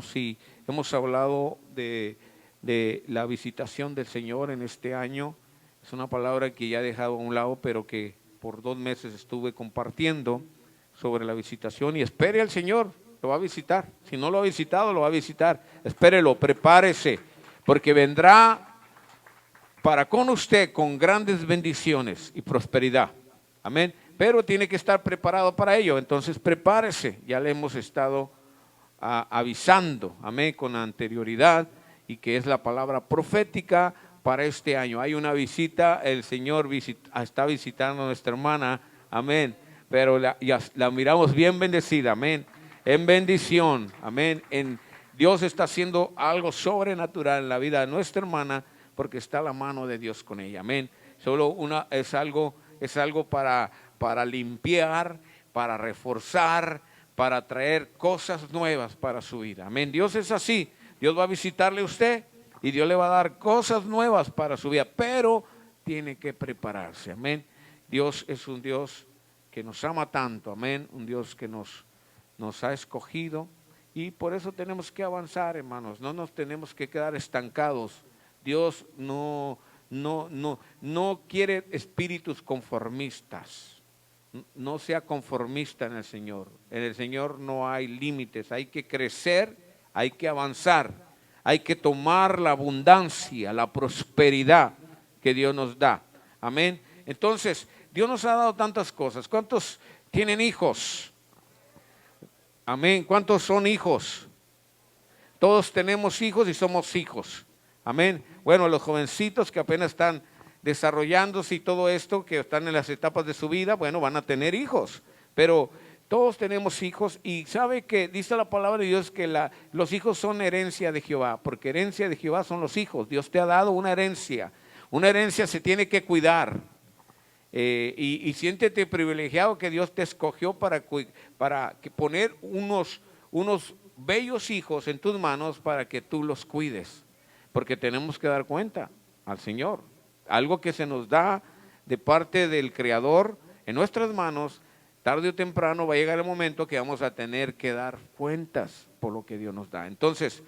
Sí, hemos hablado de la visitación del Señor en este año. Es una palabra que ya he dejado a un lado, pero que por 2 meses estuve compartiendo sobre la visitación. Y espere al Señor, lo va a visitar. Si no lo ha visitado, lo va a visitar. Espérelo, prepárese, porque vendrá para con usted con grandes bendiciones y prosperidad. Amén. Pero tiene que estar preparado para ello. Entonces prepárese. Ya le hemos estado avisando, amén, con anterioridad, y que es la palabra profética para este año. Hay una visita, el Señor está visitando a nuestra hermana, amén, pero la miramos bien bendecida, amén, en bendición, amén. Dios está haciendo algo sobrenatural en la vida de nuestra hermana, porque está la mano de Dios con ella, amén. Es algo para limpiar, para reforzar, para traer cosas nuevas para su vida. Amén. Dios es así. Dios va a visitarle a usted y Dios le va a dar cosas nuevas para su vida, pero tiene que prepararse. Amén. Dios es un Dios que nos ama tanto. Amén. Un Dios que nos ha escogido, y por eso tenemos que avanzar, hermanos. No nos tenemos que quedar estancados. Dios no quiere espíritus conformistas. No sea conformista en el Señor. En el Señor no hay límites. Hay que crecer, hay que avanzar, hay que tomar la abundancia, la prosperidad que Dios nos da. Amén. Entonces, Dios nos ha dado tantas cosas. ¿Cuántos tienen hijos? Amén. ¿Cuántos son hijos? Todos tenemos hijos y somos hijos. Amén. Bueno, los jovencitos que apenas están desarrollándose y todo esto, que están en las etapas de su vida, bueno, van a tener hijos, pero todos tenemos hijos. Y sabe que dice la palabra de Dios que los hijos son herencia de Jehová, porque herencia de Jehová son los hijos. Dios te ha dado una herencia se tiene que cuidar, y siéntete privilegiado que Dios te escogió para poner unos bellos hijos en tus manos para que tú los cuides, porque tenemos que dar cuenta al Señor. Algo que se nos da de parte del Creador en nuestras manos, tarde o temprano va a llegar el momento que vamos a tener que dar cuentas por lo que Dios nos da. Entonces,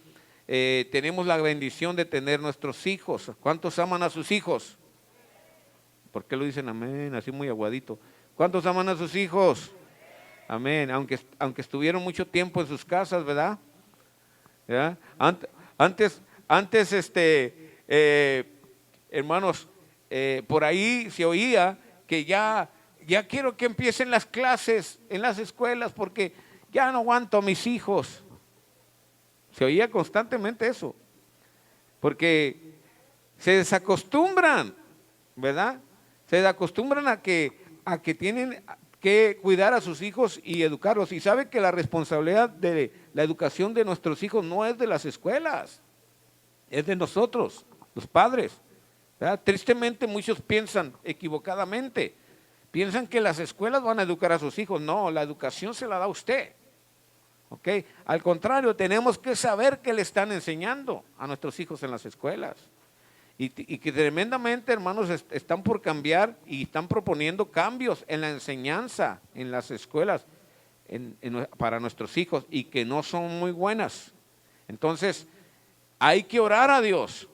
tenemos la bendición de tener nuestros hijos. ¿Cuántos aman a sus hijos? ¿Por qué lo dicen amén? Así muy aguadito. ¿Cuántos aman a sus hijos? Amén. Aunque estuvieron mucho tiempo en sus casas, ¿verdad? ¿Ya? Antes, hermanos, por ahí se oía que ya quiero que empiecen las clases en las escuelas porque ya no aguanto a mis hijos. Se oía constantemente eso, porque se desacostumbran, ¿verdad? Se desacostumbran a que tienen que cuidar a sus hijos y educarlos. Y sabe que la responsabilidad de la educación de nuestros hijos no es de las escuelas, es de nosotros, los padres. ¿Verdad? Tristemente muchos piensan equivocadamente, piensan que las escuelas van a educar a sus hijos. No, la educación se la da usted. ¿Ok? Al contrario, tenemos que saber qué le están enseñando a nuestros hijos en las escuelas. Y que tremendamente, hermanos, están por cambiar y están proponiendo cambios en la enseñanza en las escuelas para nuestros hijos, y que no son muy buenas. Entonces, hay que orar a Dios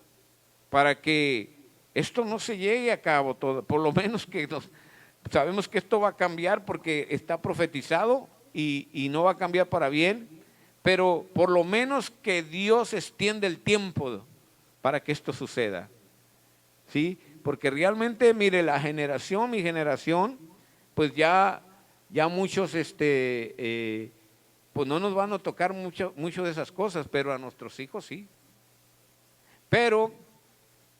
para que esto no se llegue a cabo, por lo menos que sabemos que esto va a cambiar porque está profetizado, y no va a cambiar para bien, pero por lo menos que Dios extienda el tiempo para que esto suceda. ¿Sí? Porque realmente, mire, mi generación, pues ya muchos, pues no nos van a tocar mucho de esas cosas, pero a nuestros hijos sí. Pero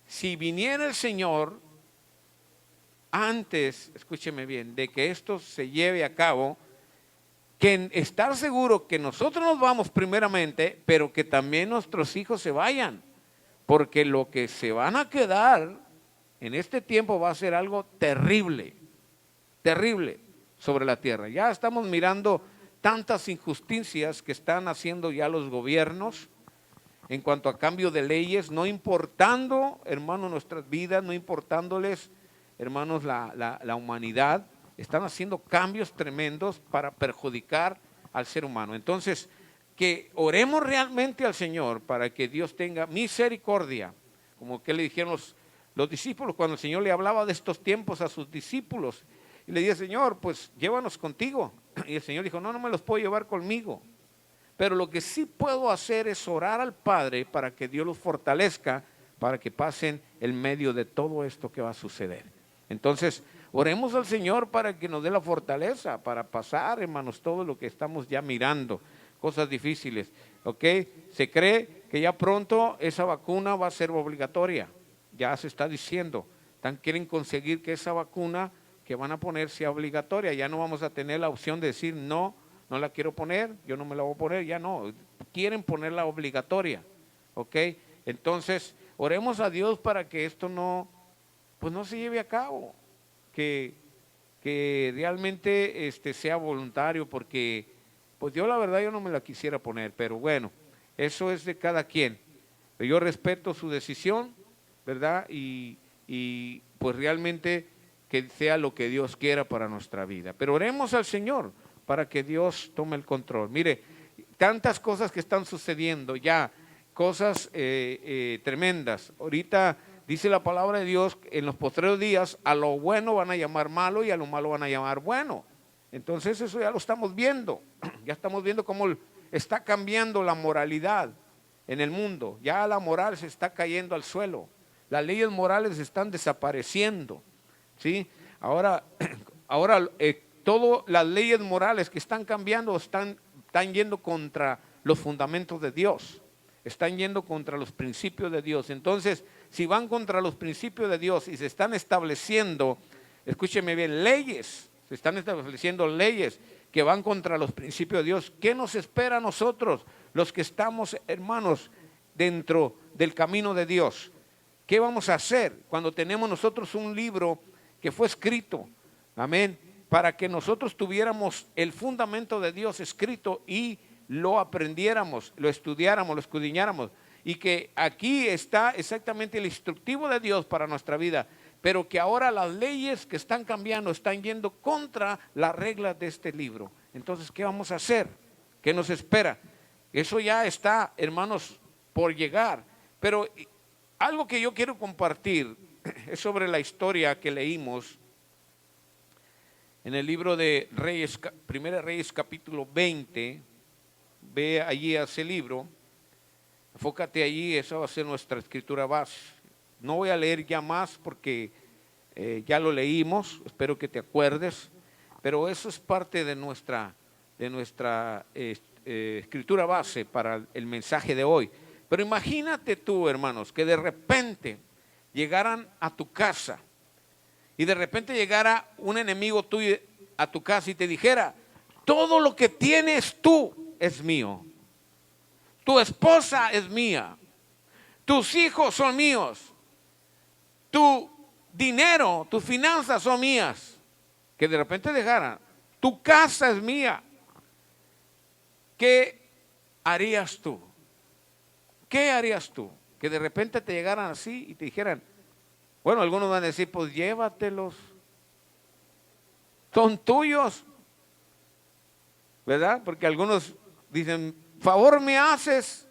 si viniera el Señor antes, escúcheme bien, de que esto se lleve a cabo, que estar seguro que nosotros nos vamos primeramente, pero que también nuestros hijos se vayan, porque lo que se van a quedar en este tiempo va a ser algo terrible, terrible sobre la tierra. Ya estamos mirando tantas injusticias que están haciendo ya los gobiernos en cuanto a cambio de leyes, no importando, hermanos, nuestras vidas, no importándoles, hermanos, la humanidad. Están haciendo cambios tremendos para perjudicar al ser humano. Entonces, que oremos realmente al Señor para que Dios tenga misericordia, como que le dijeron los discípulos cuando el Señor le hablaba de estos tiempos a sus discípulos. Y le dije, Señor, pues llévanos contigo. Y el Señor dijo, no, no me los puedo llevar conmigo. Pero lo que sí puedo hacer es orar al Padre para que Dios los fortalezca, para que pasen en medio de todo esto que va a suceder. Entonces, oremos al Señor para que nos dé la fortaleza para pasar, hermanos, todo lo que estamos ya mirando, cosas difíciles, ¿ok? Se cree que ya pronto esa vacuna va a ser obligatoria, ya se está diciendo, quieren conseguir que esa vacuna que van a poner sea obligatoria, ya no vamos a tener la opción de decir no, no la quiero poner, yo no me la voy a poner, ya no, quieren ponerla obligatoria, ¿ok? Entonces, oremos a Dios para que esto no se lleve a cabo, que realmente sea voluntario, porque pues yo la verdad yo no me la quisiera poner, pero bueno, eso es de cada quien. Pero yo respeto su decisión, ¿verdad? Y pues realmente que sea lo que Dios quiera para nuestra vida. Pero oremos al Señor para que Dios tome el control. Mire, tantas cosas que están sucediendo ya, cosas tremendas. Ahorita dice la palabra de Dios, en los postreros días, a lo bueno van a llamar malo y a lo malo van a llamar bueno. Entonces eso ya lo estamos viendo. Ya estamos viendo cómo está cambiando la moralidad en el mundo. Ya la moral se está cayendo al suelo. Las leyes morales están desapareciendo, ¿sí? Ahora todas las leyes morales que están cambiando están yendo contra los fundamentos de Dios. Están yendo contra los principios de Dios. Entonces, si van contra los principios de Dios y se están estableciendo, escúcheme bien, leyes, se están estableciendo leyes que van contra los principios de Dios, ¿qué nos espera a nosotros, los que estamos, hermanos, dentro del camino de Dios? ¿Qué vamos a hacer cuando tenemos nosotros un libro que fue escrito, amén, para que nosotros tuviéramos el fundamento de Dios escrito y lo aprendiéramos, lo estudiáramos, lo escudriñáramos, y que aquí está exactamente el instructivo de Dios para nuestra vida, pero que ahora las leyes que están cambiando están yendo contra las reglas de este libro? Entonces, ¿qué vamos a hacer? ¿Qué nos espera? Eso ya está, hermanos, por llegar. Pero algo que yo quiero compartir es sobre la historia que leímos en el libro de Reyes, Primera Reyes capítulo 20. Ve allí a ese libro, enfócate allí, esa va a ser nuestra escritura base. No voy a leer ya más porque ya lo leímos, espero que te acuerdes, pero eso es parte de nuestra escritura base para el mensaje de hoy. Pero imagínate tú, hermanos, que de repente llegaran a tu casa y de repente llegara un enemigo tuyo a tu casa y te dijera, todo lo que tienes tú es mío, tu esposa es mía, tus hijos son míos, tu dinero, tus finanzas son mías. Que de repente dejara, tu casa es mía. ¿Qué harías tú? ¿Qué harías tú? Que de repente te llegaran así y te dijeran, bueno, algunos van a decir, pues llévatelos, son tuyos, ¿verdad? Porque algunos dicen, favor me haces.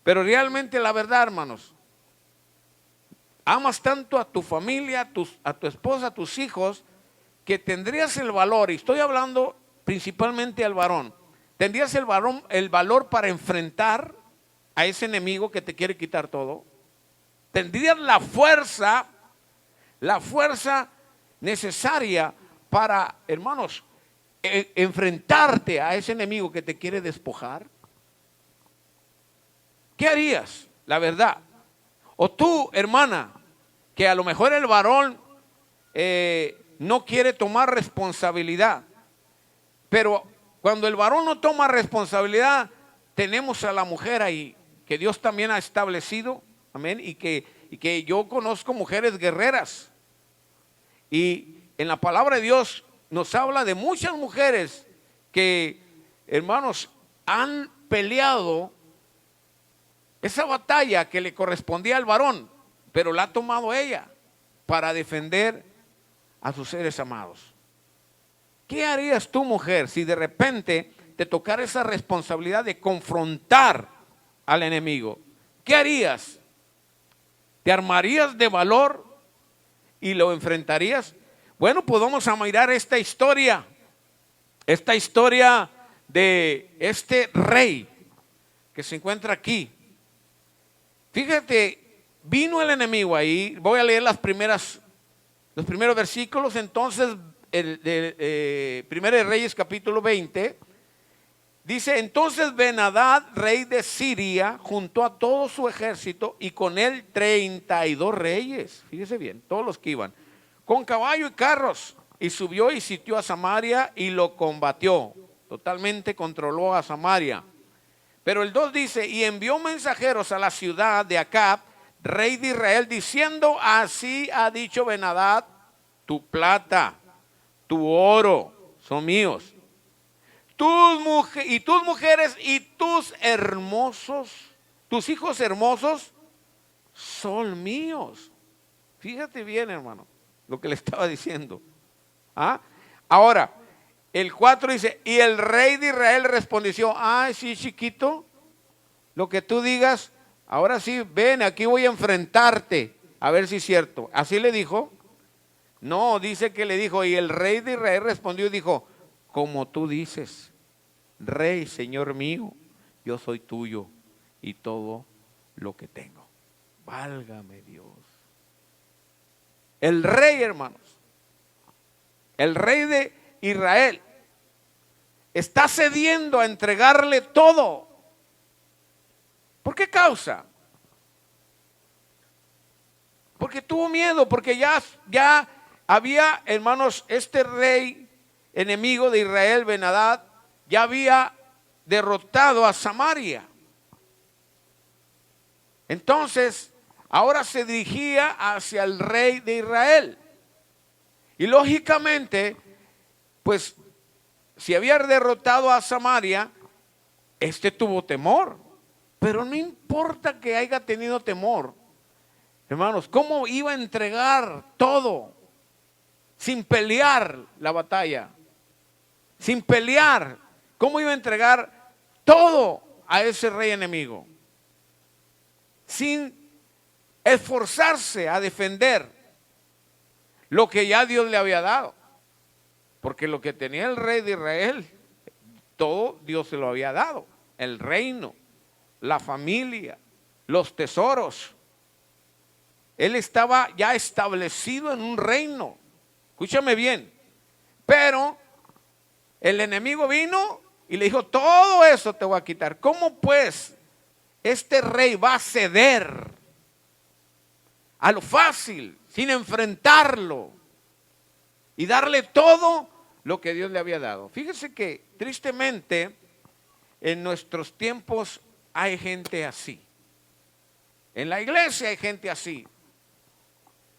Pero realmente la verdad, hermanos, amas tanto a tu familia, a tu esposa, a tus hijos, que tendrías el valor, y estoy hablando principalmente al varón, tendrías el valor para enfrentar a ese enemigo que te quiere quitar todo. Tendrías la fuerza necesaria para, hermanos, enfrentarte a ese enemigo que te quiere despojar. ¿Qué harías? La verdad. O tú, hermana, que a lo mejor el varón no quiere tomar responsabilidad, pero cuando el varón no toma responsabilidad, tenemos a la mujer ahí, que Dios también ha establecido, amén, y que yo conozco mujeres guerreras, y en la palabra de Dios nos habla de muchas mujeres que, hermanos, han peleado esa batalla que le correspondía al varón, pero la ha tomado ella para defender a sus seres amados. ¿Qué harías tú, mujer, si de repente te tocara esa responsabilidad de confrontar al enemigo, ¿qué harías? ¿Te armarías de valor y lo enfrentarías? Bueno, pues vamos a mirar esta historia de este rey que se encuentra aquí. Fíjate, vino el enemigo ahí. Voy a leer los primeros versículos. Entonces, Primera de Reyes capítulo 20, dice: entonces Ben-Hadad, rey de Siria, juntó a todo su ejército y con él 32 reyes. Fíjese bien, todos los que iban, con caballo y carros, y subió y sitió a Samaria y lo combatió. Totalmente controló a Samaria. Pero el 2 dice: y envió mensajeros a la ciudad de Acab, rey de Israel, diciendo: así ha dicho Ben-Hadad, tu plata, tu oro son míos, tus mujeres y tus hijos hermosos son míos. Fíjate bien, hermano, lo que le estaba diciendo. ¿Ah? Ahora, el 4 dice: y el rey de Israel respondió: ay, sí, chiquito, lo que tú digas, ahora sí, ven, aquí voy a enfrentarte, a ver si es cierto. ¿Así le dijo? No, dice que le dijo, y el rey de Israel respondió y dijo: como tú dices, rey, señor mío, yo soy tuyo y todo lo que tengo. Válgame Dios. El rey, hermanos, el rey de Israel está cediendo a entregarle todo. ¿Por qué causa? Porque tuvo miedo, porque ya había, hermanos, este rey enemigo de Israel, Ben-Hadad, ya había derrotado a Samaria. Entonces, ahora se dirigía hacia el rey de Israel. Y lógicamente, pues, si había derrotado a Samaria, tuvo temor. Pero no importa que haya tenido temor, hermanos, ¿cómo iba a entregar todo sin pelear la batalla? Sin pelear, ¿cómo iba a entregar todo a ese rey enemigo? Sin esforzarse a defender lo que ya Dios le había dado. Porque lo que tenía el rey de Israel, todo Dios se lo había dado. El reino, la familia, los tesoros. Él estaba ya establecido en un reino. Escúchame bien. Pero el enemigo vino y le dijo: todo eso te voy a quitar. ¿Cómo pues este rey va a ceder a lo fácil, sin enfrentarlo y darle todo lo que Dios le había dado? Fíjese que tristemente en nuestros tiempos hay gente así. En la iglesia hay gente así.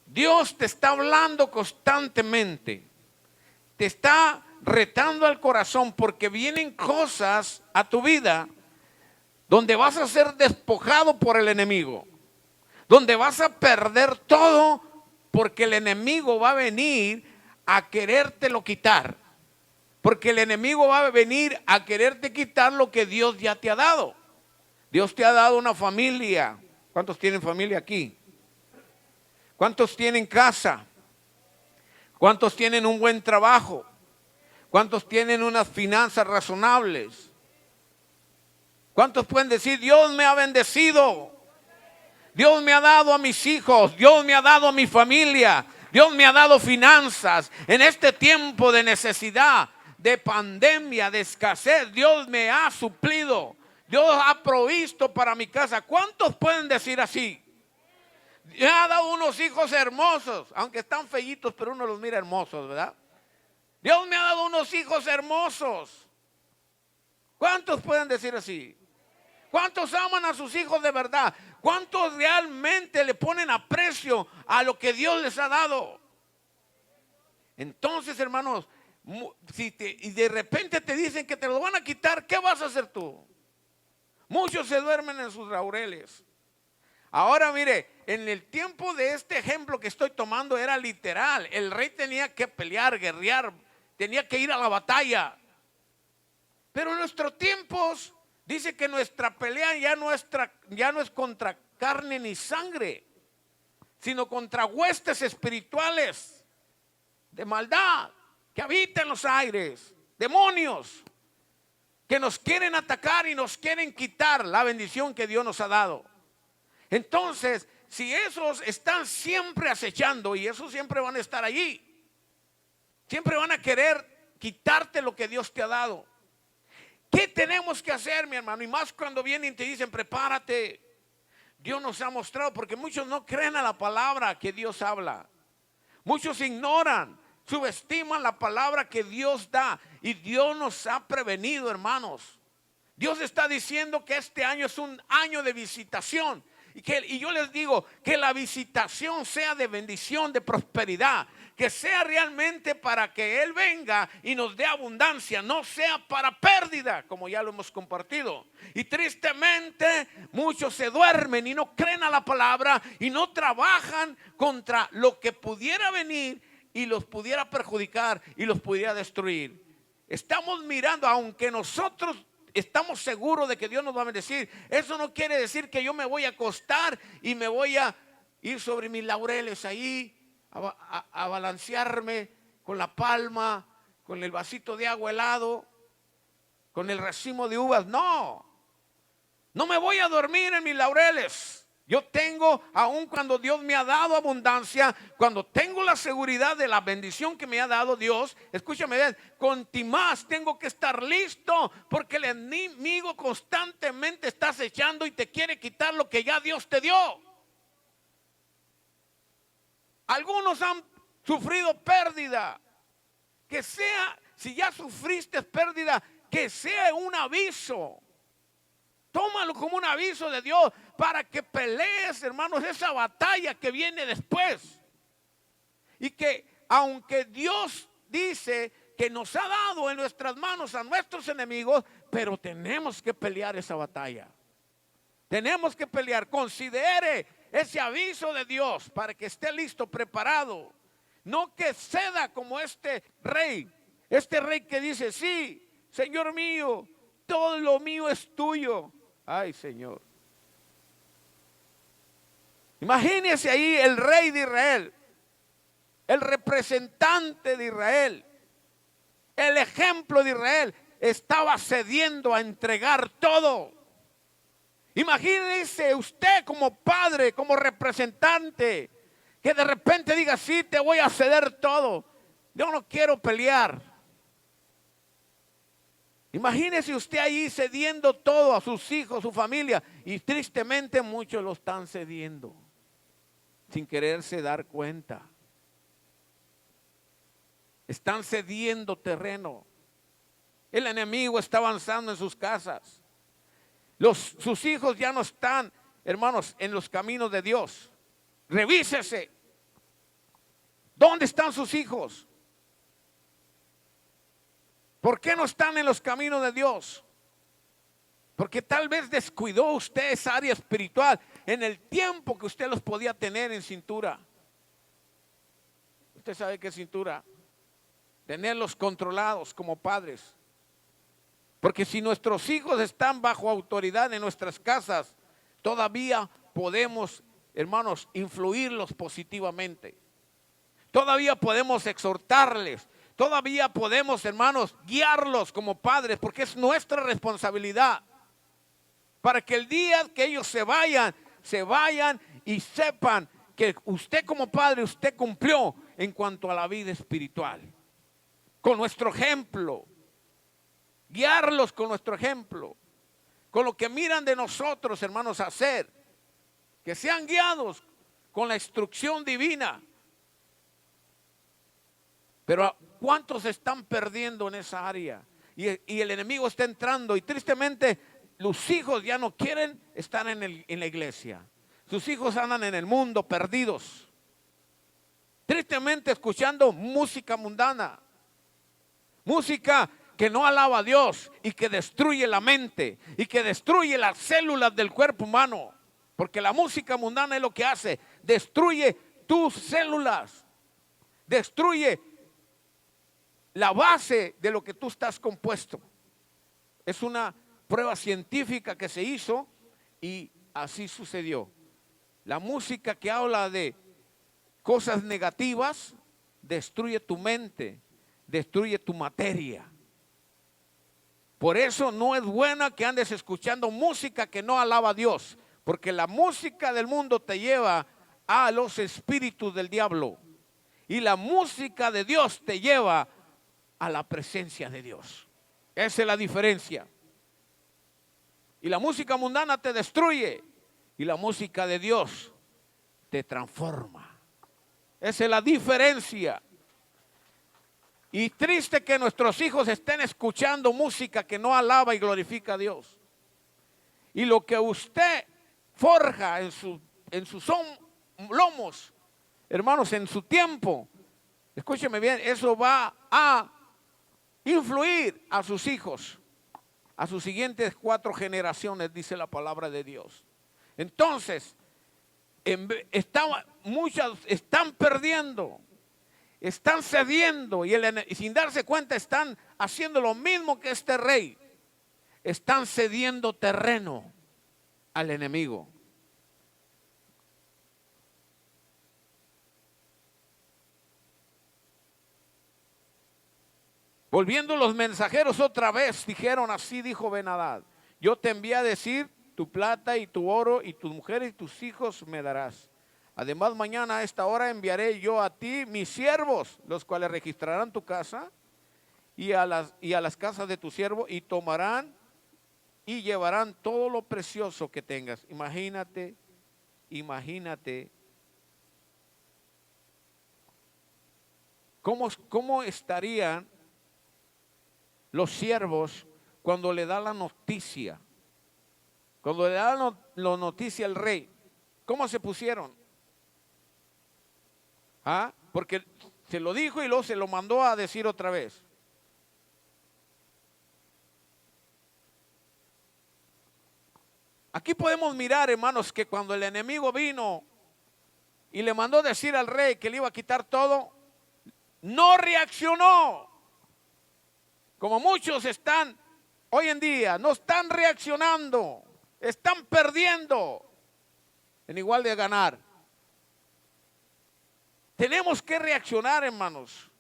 Dios te está hablando constantemente, te está retando al corazón, porque vienen cosas a tu vida donde vas a ser despojado por el enemigo, donde vas a perder todo, porque el enemigo va a venir a querértelo quitar, porque el enemigo va a venir a quererte quitar lo que Dios ya te ha dado. Dios te ha dado una familia. ¿Cuántos tienen familia aquí? ¿Cuántos tienen casa? ¿Cuántos tienen un buen trabajo? ¿Cuántos tienen unas finanzas razonables? ¿Cuántos pueden decir: Dios me ha bendecido? Dios me ha dado a mis hijos, Dios me ha dado a mi familia, Dios me ha dado finanzas. En este tiempo de necesidad, de pandemia, de escasez, Dios me ha suplido, Dios ha provisto para mi casa. ¿Cuántos pueden decir así? Me ha dado unos hijos hermosos, aunque están feyitos, pero uno los mira hermosos, ¿verdad? Dios me ha dado unos hijos hermosos. ¿Cuántos pueden decir así? ¿Cuántos aman a sus hijos de verdad? ¿Cuántos realmente le ponen aprecio a lo que Dios les ha dado? Entonces, hermanos, y de repente te dicen que te lo van a quitar, ¿qué vas a hacer tú? Muchos se duermen en sus laureles. Ahora mire, en el tiempo de este ejemplo que estoy tomando era literal. El rey tenía que pelear, guerrear, tenía que ir a la batalla. Pero en nuestros tiempos dice que nuestra pelea ya no es contra carne ni sangre, sino contra huestes espirituales de maldad que habitan en los aires, demonios que nos quieren atacar y nos quieren quitar la bendición que Dios nos ha dado. Entonces, si esos están siempre acechando, y esos siempre van a estar allí, siempre van a querer quitarte lo que Dios te ha dado. ¿Qué tenemos que hacer, mi hermano? Y más cuando vienen y te dicen, prepárate. Dios nos ha mostrado, porque muchos no creen a la palabra que Dios habla. Muchos ignoran, subestiman la palabra que Dios da. Y Dios nos ha prevenido, hermanos. Dios está diciendo que este año es un año de visitación. Y yo les digo que la visitación sea de bendición, de prosperidad, que sea realmente para que Él venga y nos dé abundancia, no sea para pérdida, como ya lo hemos compartido. Y tristemente muchos se duermen y no creen a la palabra y no trabajan contra lo que pudiera venir y los pudiera perjudicar y los pudiera destruir. Estamos mirando, aunque nosotros estamos seguros de que Dios nos va a bendecir, eso no quiere decir que yo me voy a acostar y me voy a ir sobre mis laureles ahí a balancearme con la palma, con el vasito de agua helado, con el racimo de uvas. No me voy a dormir en mis laureles. Yo tengo, aun cuando Dios me ha dado abundancia, cuando tengo la seguridad de la bendición que me ha dado Dios, escúchame bien, más tengo que estar listo, porque el enemigo constantemente está acechando y te quiere quitar lo que ya Dios te dio. Algunos han sufrido pérdida. Que sea, si ya sufriste pérdida, que sea un aviso. Tómalo como un aviso de Dios para que pelees, hermanos, esa batalla que viene después. Y que aunque Dios dice que nos ha dado en nuestras manos a nuestros enemigos, pero tenemos que pelear esa batalla. Tenemos que pelear. Considere ese aviso de Dios para que esté listo, preparado. No que ceda como este rey que dice, sí, Señor mío, todo lo mío es tuyo. Ay, Señor. Imagínese ahí el rey de Israel, el representante de Israel, el ejemplo de Israel, estaba cediendo a entregar todo. Imagínese usted como padre, como representante, que de repente diga, sí, te voy a ceder todo. Yo no quiero pelear. Imagínese usted ahí cediendo todo a sus hijos, su familia, y tristemente muchos lo están cediendo sin quererse dar cuenta. Están cediendo terreno. El enemigo está avanzando en sus casas. Sus hijos ya no están, hermanos, en los caminos de Dios. Revísese. ¿Dónde están sus hijos? ¿Por qué no están en los caminos de Dios? Porque tal vez descuidó usted esa área espiritual en el tiempo que usted los podía tener en cintura. Usted sabe qué es cintura. Tenerlos controlados como padres. Porque si nuestros hijos están bajo autoridad en nuestras casas, todavía podemos, hermanos, influirlos positivamente. Todavía podemos exhortarles. Todavía podemos, hermanos, guiarlos como padres, porque es nuestra responsabilidad. Para que el día que ellos se vayan y sepan que usted como padre, usted cumplió en cuanto a la vida espiritual. Con nuestro ejemplo. Guiarlos con nuestro ejemplo. Con lo que miran de nosotros, hermanos, hacer. Que sean guiados con la instrucción divina. Pero ¿cuántos están perdiendo en esa área? Y el enemigo está entrando y tristemente los hijos ya no quieren estar en la iglesia. Sus hijos andan en el mundo perdidos. Tristemente escuchando música mundana. Música que no alaba a Dios y que destruye la mente y que destruye las células del cuerpo humano. Porque la música mundana es lo que hace. Destruye tus células. Destruye la base de lo que tú estás compuesto. Es una prueba científica que se hizo y así sucedió. La música que habla de cosas negativas destruye tu mente, destruye tu materia. Por eso no es buena que andes escuchando música que no alaba a Dios, porque la música del mundo te lleva a los espíritus del diablo y la música de Dios te lleva a la presencia de Dios. Esa es la diferencia. Y la música mundana te destruye y la música de Dios te transforma. Esa es la diferencia. Y triste que nuestros hijos estén escuchando música que no alaba y glorifica a Dios. Y lo que usted forja en sus lomos, hermanos, en su tiempo, escúcheme bien, eso va a influir a sus hijos, a sus siguientes 4 generaciones, dice la palabra de Dios. Entonces, muchas están perdiendo, están cediendo y sin darse cuenta están haciendo lo mismo que este rey. Están cediendo terreno al enemigo. Volviendo los mensajeros otra vez, dijeron: así dijo Ben-Hadad, yo te envié a decir, tu plata y tu oro y tus mujeres y tus hijos me darás. Además, mañana a esta hora enviaré yo a ti mis siervos, los cuales registrarán tu casa y a las casas de tu siervo, y tomarán y llevarán todo lo precioso que tengas. Imagínate cómo estarían los siervos cuando le da la noticia. Cuando le da la noticia al rey, ¿cómo se pusieron? Porque se lo dijo y luego se lo mandó a decir otra vez. Aquí podemos mirar, hermanos, que cuando el enemigo vino y le mandó decir al rey que le iba a quitar todo, no reaccionó. Como muchos están hoy en día, no están reaccionando, están perdiendo en igual de ganar. Tenemos que reaccionar, hermanos,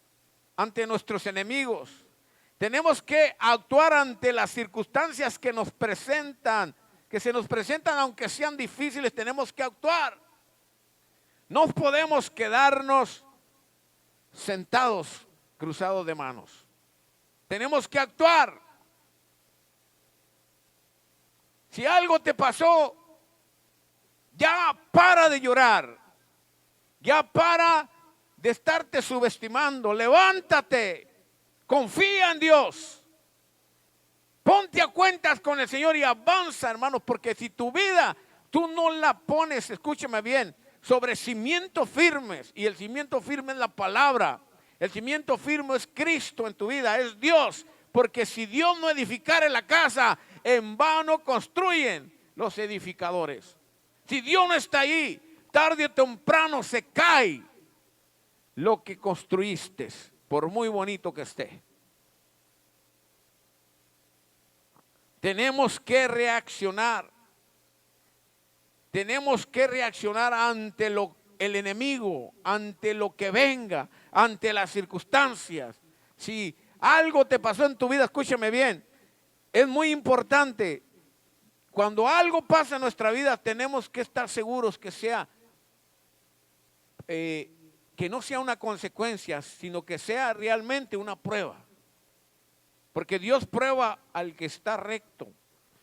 ante nuestros enemigos. Tenemos que actuar ante las circunstancias que nos presentan, que se nos presentan, aunque sean difíciles. Tenemos que actuar. No podemos quedarnos sentados, cruzados de manos. Tenemos que actuar. Si algo te pasó, ya para de llorar. Ya para de estarte subestimando. Levántate. Confía en Dios. Ponte a cuentas con el Señor y avanza, hermanos, porque si tu vida tú no la pones, escúchame bien, sobre cimientos firmes, y el cimiento firme es la palabra, el cimiento firme es Cristo en tu vida, es Dios, porque si Dios no edificare la casa, en vano construyen los edificadores. Si Dios no está ahí, tarde o temprano se cae lo que construiste, por muy bonito que esté. Tenemos que reaccionar. Tenemos que reaccionar ante el enemigo, ante lo que venga, ante las circunstancias. Si algo te pasó en tu vida, escúchame bien, es muy importante. Cuando algo pasa en nuestra vida, tenemos que estar seguros que no sea una consecuencia, sino que sea realmente una prueba. Porque Dios prueba al que está recto.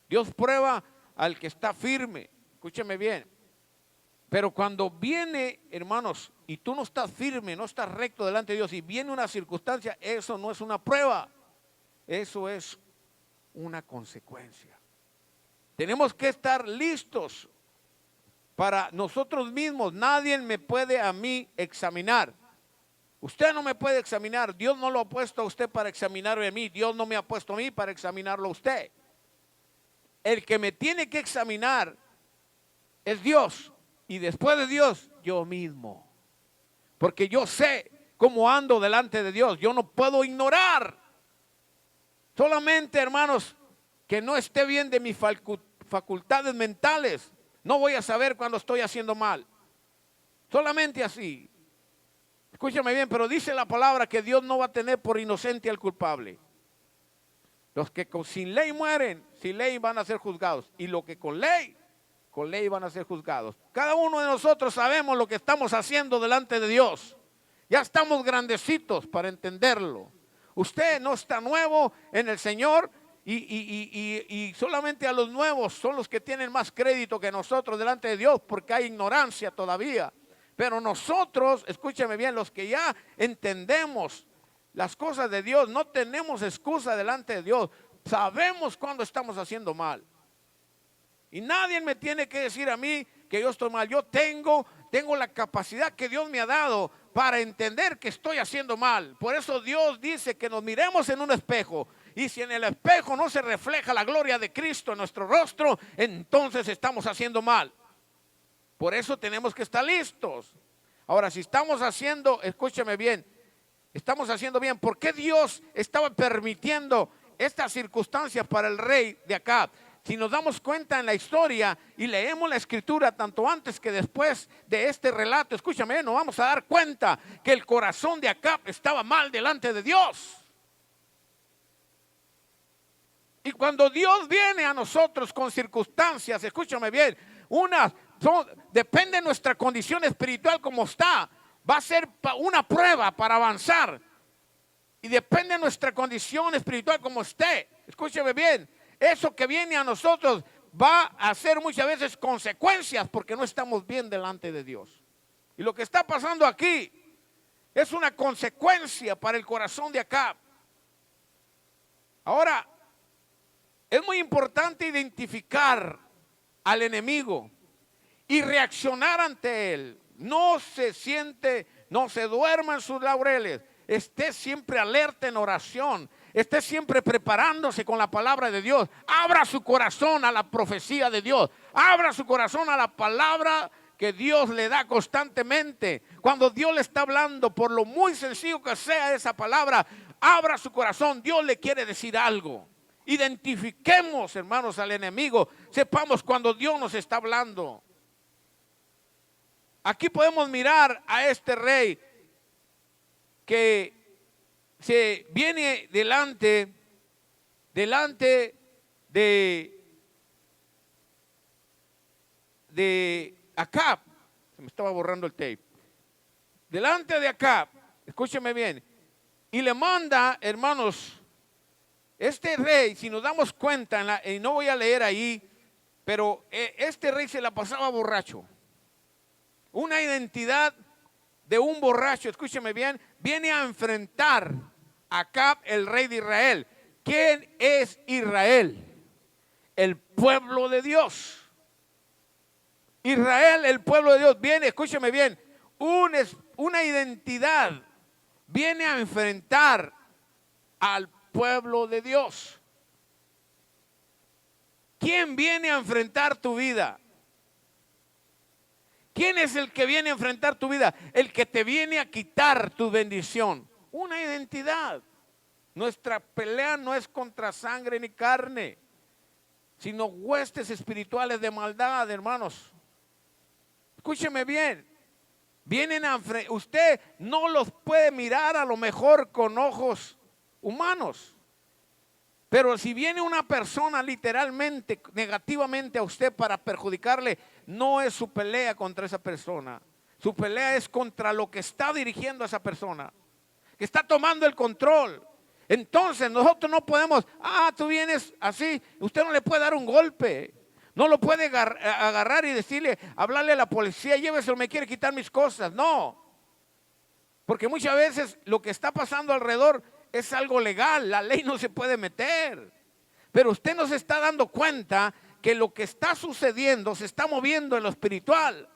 Dios prueba al que está firme. Escúcheme bien. Pero cuando viene, hermanos, y tú no estás firme, no estás recto delante de Dios, y viene una circunstancia, eso no es una prueba. Eso es una consecuencia. Tenemos que estar listos para nosotros mismos. Nadie me puede a mí examinar. Usted no me puede examinar. Dios no lo ha puesto a usted para examinarme a mí. Dios no me ha puesto a mí para examinarlo a usted. El que me tiene que examinar es Dios. Y después de Dios, yo mismo. Porque yo sé cómo ando delante de Dios. Yo no puedo ignorar. Solamente, hermanos, que no esté bien de mis facultades mentales, no voy a saber cuando estoy haciendo mal. Solamente así. Escúchame bien, pero dice la palabra que Dios no va a tener por inocente al culpable. Los que sin ley mueren, sin ley van a ser juzgados. Y los que con ley van a ser juzgados. Cada uno de nosotros sabemos lo que estamos haciendo delante de Dios. Ya estamos grandecitos para entenderlo. Usted no está nuevo en el Señor y solamente a los nuevos son los que tienen más crédito que nosotros delante de Dios porque hay ignorancia todavía. Pero nosotros, escúcheme bien, los que ya entendemos las cosas de Dios, no tenemos excusa delante de Dios. Sabemos cuando estamos haciendo mal. Y nadie me tiene que decir a mí que yo estoy mal. Yo tengo la capacidad que Dios me ha dado para entender que estoy haciendo mal. Por eso Dios dice que nos miremos en un espejo. Y si en el espejo no se refleja la gloria de Cristo en nuestro rostro, entonces estamos haciendo mal. Por eso tenemos que estar listos. Ahora, si estamos haciendo, escúcheme bien, estamos haciendo bien, ¿por qué Dios estaba permitiendo estas circunstancias para el rey de Acab? Si nos damos cuenta en la historia y leemos la escritura tanto antes que después de este relato, escúchame, nos vamos a dar cuenta que el corazón de Acab estaba mal delante de Dios. Y cuando Dios viene a nosotros con circunstancias, escúchame bien, depende de nuestra condición espiritual como está, va a ser una prueba para avanzar. Y depende de nuestra condición espiritual como esté, escúcheme bien, eso que viene a nosotros va a ser muchas veces consecuencias porque no estamos bien delante de Dios. Y lo que está pasando aquí es una consecuencia para el corazón de Acab. Ahora, es muy importante identificar al enemigo y reaccionar ante él. No se duerma en sus laureles. Esté siempre alerta en oración. Esté siempre preparándose con la palabra de Dios. Abra su corazón a la profecía de Dios. Abra su corazón a la palabra que Dios le da constantemente. Cuando Dios le está hablando, por lo muy sencillo que sea esa palabra, abra su corazón. Dios le quiere decir algo. Identifiquemos, hermanos, al enemigo. Sepamos cuando Dios nos está hablando. Aquí podemos mirar a este rey que se viene delante de Acab. Se me estaba borrando el tape. Delante de Acab, escúcheme bien, y le manda, hermanos, este rey, si nos damos cuenta, y no voy a leer ahí, pero este rey se la pasaba borracho. Una identidad de un borracho, escúcheme bien, viene a enfrentar a Acab, el rey de Israel. ¿Quién es Israel? El pueblo de Dios. Israel, el pueblo de Dios, viene, escúcheme bien, una identidad, viene a enfrentar al pueblo de Dios. ¿Quién viene a enfrentar tu vida? ¿Quién es el que viene a enfrentar tu vida? El que te viene a quitar tu bendición. Una identidad. Nuestra pelea no es contra sangre ni carne, sino huestes espirituales de maldad, hermanos. Escúcheme bien. Usted no los puede mirar a lo mejor con ojos humanos. Pero si viene una persona literalmente, negativamente a usted para perjudicarle, no es su pelea contra esa persona. Su pelea es contra lo que está dirigiendo a esa persona, que está tomando el control. Entonces nosotros no podemos, tú vienes así, usted no le puede dar un golpe. No lo puede agarrar y decirle, hablarle a la policía, lléveselo, me quiere quitar mis cosas. No, porque muchas veces lo que está pasando alrededor es algo legal, la ley no se puede meter. Pero usted no se está dando cuenta que lo que está sucediendo se está moviendo en lo espiritual.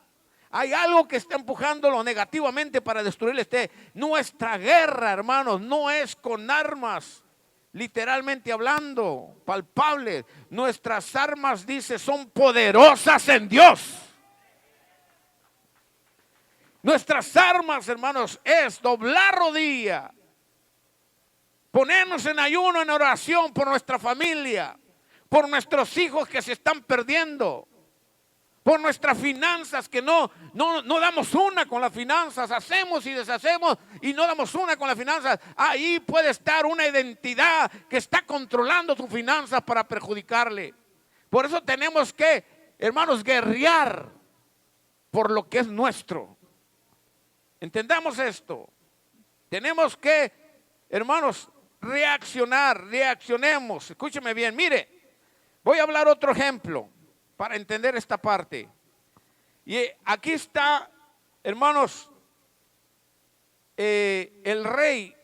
Hay algo que está empujándolo negativamente para destruirle usted. Nuestra guerra, hermanos, no es con armas, literalmente hablando, palpables. Nuestras armas, dice, son poderosas en Dios. Nuestras armas, hermanos, es doblar rodilla, ponernos en ayuno, en oración por nuestra familia, por nuestros hijos que se están perdiendo, por nuestras finanzas que no damos una con las finanzas, hacemos y deshacemos y no damos una con las finanzas. Ahí puede estar una identidad que está controlando tus finanzas para perjudicarle. Por eso tenemos que, hermanos, guerrear por lo que es nuestro. Entendamos esto. Tenemos que, hermanos, reaccionemos. Escúcheme bien, mire, voy a hablar otro ejemplo para entender esta parte. Y aquí está, hermanos, el rey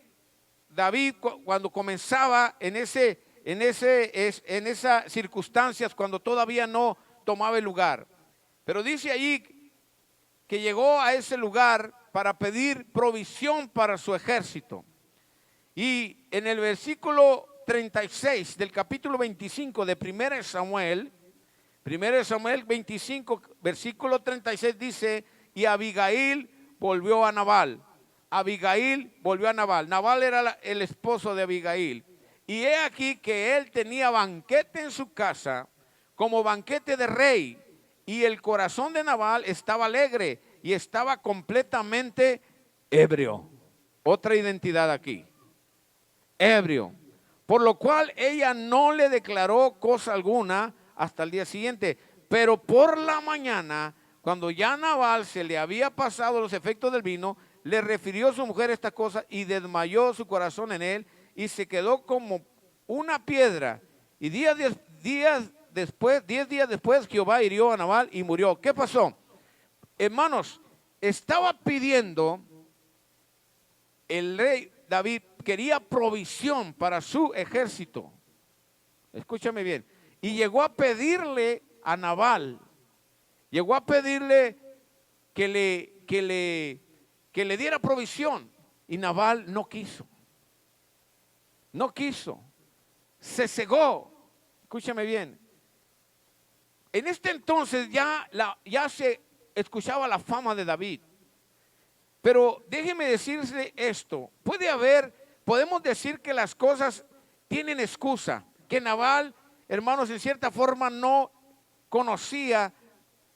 David cuando comenzaba en esas circunstancias, cuando todavía no tomaba el lugar. Pero dice ahí que llegó a ese lugar para pedir provisión para su ejército. Y en el versículo 36 del capítulo 25 de 1 Samuel 25, versículo 36 dice, y Abigail volvió a Nabal. Nabal era el esposo de Abigail. Y he aquí que él tenía banquete en su casa, como banquete de rey. Y el corazón de Nabal estaba alegre y estaba completamente ebrio. Otra identidad aquí. Ebrio. Por lo cual ella no le declaró cosa alguna hasta el día siguiente. Pero por la mañana, cuando ya Nabal se le había pasado los efectos del vino, le refirió a su mujer esta cosa y desmayó su corazón en él y se quedó como una piedra. Y 10 días después Jehová hirió a Nabal y murió. ¿Qué pasó? Hermanos, estaba pidiendo el rey David, quería provisión para su ejército. Escúchame bien. Y llegó a pedirle a Nabal, llegó a pedirle que le diera provisión. Y Nabal no quiso. Se cegó. Escúchame bien. En este entonces ya se escuchaba la fama de David. Pero déjeme decirle esto. Podemos decir que las cosas tienen excusa. Que Nabal, hermanos, en cierta forma no conocía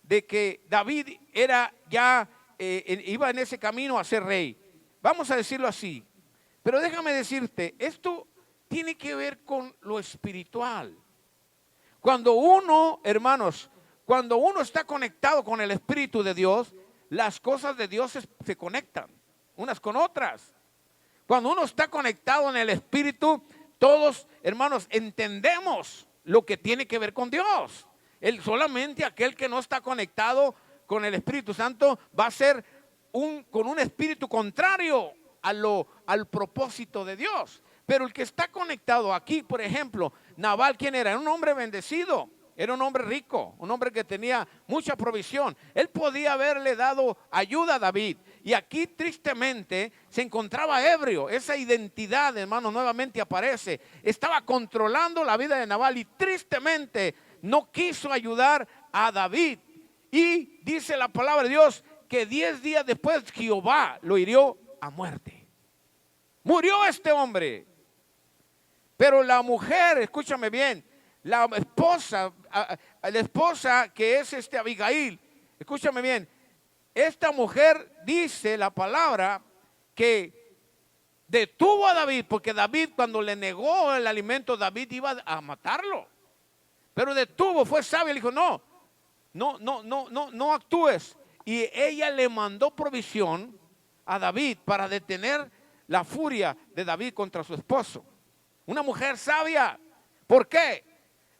de que David iba en ese camino a ser rey. Vamos a decirlo así. Pero déjame decirte, esto tiene que ver con lo espiritual. Cuando uno, hermanos, está conectado con el Espíritu de Dios, las cosas de Dios se conectan unas con otras. Cuando uno está conectado en el Espíritu, todos, hermanos, entendemos lo que tiene que ver con Dios. Solamente aquel que no está conectado con el Espíritu Santo va a ser con un espíritu contrario al propósito de Dios. Pero el que está conectado aquí, por ejemplo, Nabal, ¿quién era? Era un hombre bendecido, era un hombre rico, un hombre que tenía mucha provisión. Él podía haberle dado ayuda a David. Y aquí tristemente se encontraba ebrio. Esa identidad, hermano, nuevamente aparece. Estaba controlando la vida de Nabal y tristemente no quiso ayudar a David. Y dice la palabra de Dios que 10 días después Jehová lo hirió a muerte. Murió este hombre. Pero la mujer, escúchame bien, la esposa que es Abigail, escúchame bien, esta mujer dice la palabra que detuvo a David, porque David cuando le negó el alimento, David iba a matarlo. Pero detuvo, fue sabio, le dijo, no actúes. Y ella le mandó provisión a David para detener la furia de David contra su esposo. Una mujer sabia. ¿Por qué?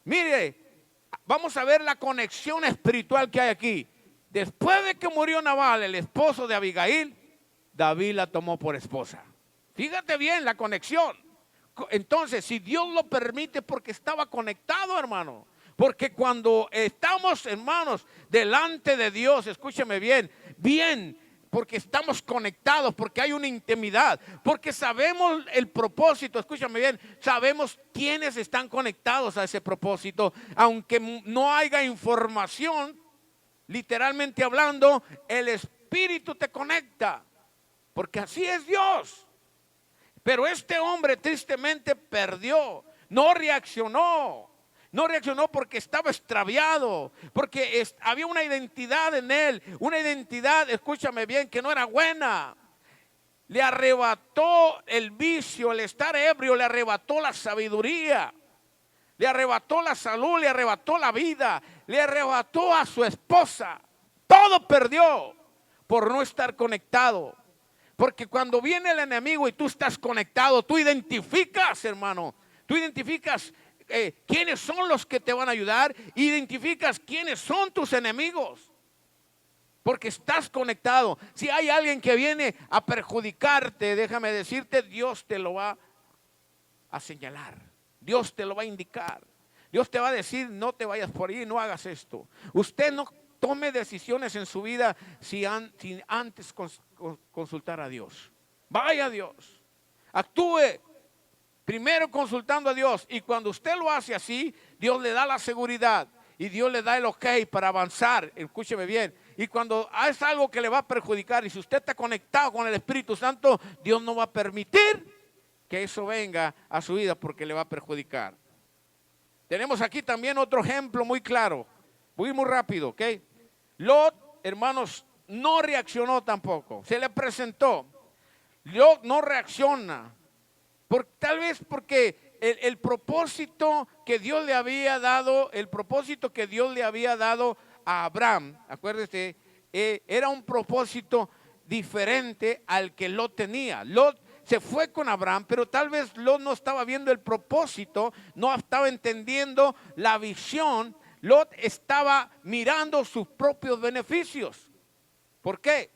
Mire, vamos a ver la conexión espiritual que hay aquí. Después de que murió Nabal, el esposo de Abigail, David la tomó por esposa. Fíjate bien la conexión. Entonces, si Dios lo permite, porque estaba conectado, hermano. Porque cuando estamos, hermanos, delante de Dios, escúcheme bien, porque estamos conectados, porque hay una intimidad, porque sabemos el propósito, escúchame bien, sabemos quiénes están conectados a ese propósito, aunque no haya información, literalmente hablando, el Espíritu te conecta, porque así es Dios. Pero este hombre tristemente perdió, no reaccionó. No reaccionó porque estaba extraviado, porque había una identidad en él, una identidad, escúchame bien, que no era buena. Le arrebató el vicio, el estar ebrio, le arrebató la sabiduría, le arrebató la salud, le arrebató la vida, le arrebató a su esposa. Todo perdió por no estar conectado. Porque cuando viene el enemigo y tú estás conectado, tú identificas, hermano, tú identificas quiénes son los que te van a ayudar, identificas quiénes son tus enemigos. Porque estás conectado. Si hay alguien que viene a perjudicarte, déjame decirte, Dios te lo va a señalar. Dios te lo va a indicar. Dios te va a decir, no te vayas por ahí, no hagas esto. Usted no tome decisiones en su vida sin antes consultar a Dios. Vaya a Dios. Actúe primero consultando a Dios. Y cuando usted lo hace así, Dios le da la seguridad. Y Dios le da el ok para avanzar. Escúcheme bien. Y cuando es algo que le va a perjudicar, y si usted está conectado con el Espíritu Santo, Dios no va a permitir que eso venga a su vida porque le va a perjudicar. Tenemos aquí también otro ejemplo muy claro. Voy muy rápido, ¿ok? Lot, hermanos, no reaccionó tampoco. Se le presentó. Lot no reacciona. Tal vez porque el propósito que Dios le había dado, a Abraham, acuérdese, era un propósito diferente al que Lot tenía. Lot se fue con Abraham, pero tal vez Lot no estaba viendo el propósito, no estaba entendiendo la visión. Lot estaba mirando sus propios beneficios. ¿Por qué?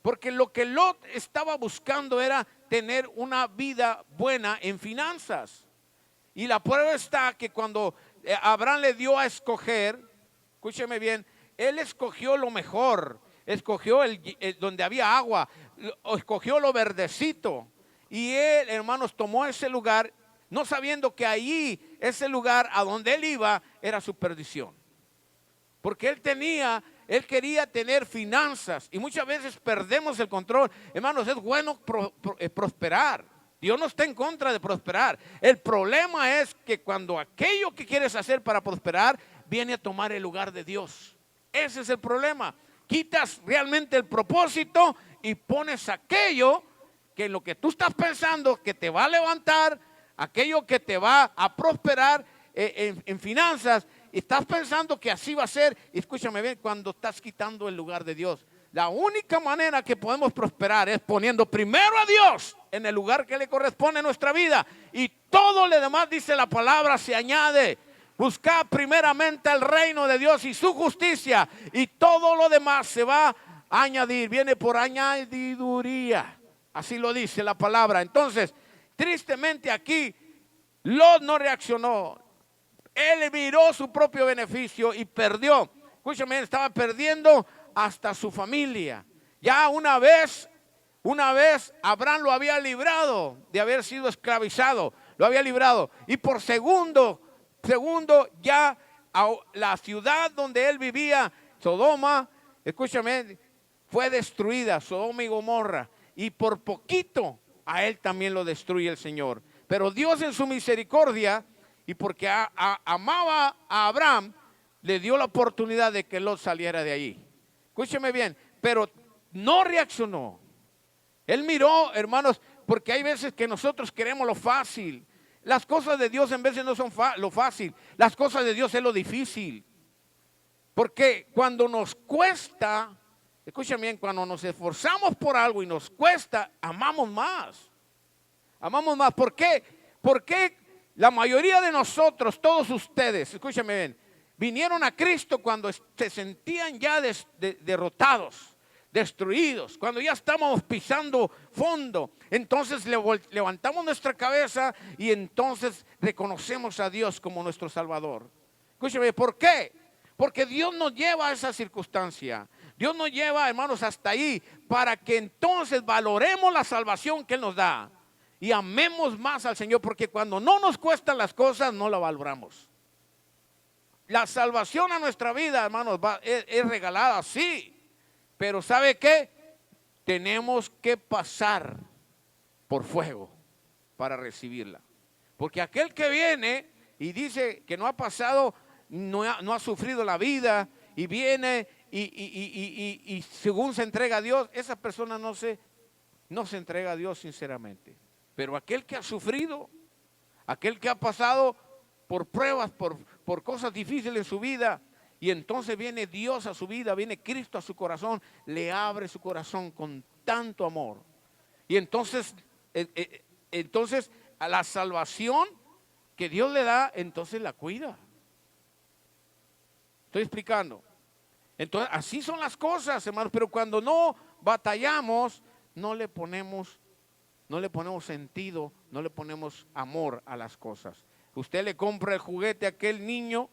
Porque lo que Lot estaba buscando era tener una vida buena en finanzas. Y la prueba está que cuando Abraham le dio a escoger, escúcheme bien, él escogió lo mejor, escogió donde había agua, escogió lo verdecito. Y él, hermanos, tomó ese lugar, no sabiendo que allí, ese lugar a donde él iba, era su perdición. Porque él quería tener finanzas, y muchas veces perdemos el control. Hermanos, es bueno prosperar. Dios no está en contra de prosperar. El problema es que cuando aquello que quieres hacer para prosperar viene a tomar el lugar de Dios. Ese es el problema. Quitas realmente el propósito y pones aquello que lo que tú estás pensando que te va a levantar, aquello que te va a prosperar en finanzas, y estás pensando que así va a ser. Escúchame bien, cuando estás quitando el lugar de Dios. La única manera que podemos prosperar es poniendo primero a Dios en el lugar que le corresponde en nuestra vida, y todo lo demás, dice la palabra, se añade. Buscad primeramente el reino de Dios y su justicia, y todo lo demás se va a añadir, viene por añadiduría. Así lo dice la palabra. Entonces, tristemente aquí, Lot no reaccionó. Él miró su propio beneficio y perdió. Escúchame, estaba perdiendo hasta su familia. Ya una vez Abraham lo había librado de haber sido esclavizado, lo había librado. Y por segundo ya la ciudad donde él vivía, Sodoma, escúchame, fue destruida, Sodoma y Gomorra. Y por poquito a él también lo destruye el Señor. Pero Dios en su misericordia, y porque amaba a Abraham, le dio la oportunidad de que Lot saliera de allí. Escúcheme bien, pero no reaccionó. Él miró, hermanos, porque hay veces que nosotros queremos lo fácil. Las cosas de Dios en veces no son lo fácil. Las cosas de Dios es lo difícil. Porque cuando nos cuesta, escúchame bien, cuando nos esforzamos por algo y nos cuesta, amamos más. Amamos más. ¿Por qué? Porque la mayoría de nosotros, todos ustedes, escúchame bien, vinieron a Cristo cuando se sentían ya derrotados, destruidos, cuando ya estábamos pisando fondo. Entonces levantamos nuestra cabeza y entonces reconocemos a Dios como nuestro Salvador. Escúchame, ¿por qué? Porque Dios nos lleva a esa circunstancia. Dios nos lleva, hermanos, hasta ahí para que entonces valoremos la salvación que Él nos da y amemos más al Señor, porque cuando no nos cuestan las cosas, no la valoramos. La salvación a nuestra vida, hermanos, es regalada, sí, pero ¿sabe qué? Tenemos que pasar por fuego para recibirla. Porque aquel que viene y dice que no ha pasado, no ha sufrido la vida y viene y según se entrega a Dios, esa persona no se entrega a Dios sinceramente. Pero aquel que ha sufrido, aquel que ha pasado por pruebas, por cosas difíciles en su vida, y entonces viene Dios a su vida, viene Cristo a su corazón, le abre su corazón con tanto amor. Y entonces a la salvación que Dios le da, entonces la cuida. Estoy explicando. Entonces, así son las cosas, hermanos, pero cuando no batallamos, no le ponemos sentido, no le ponemos amor a las cosas. Usted le compra el juguete a aquel niño,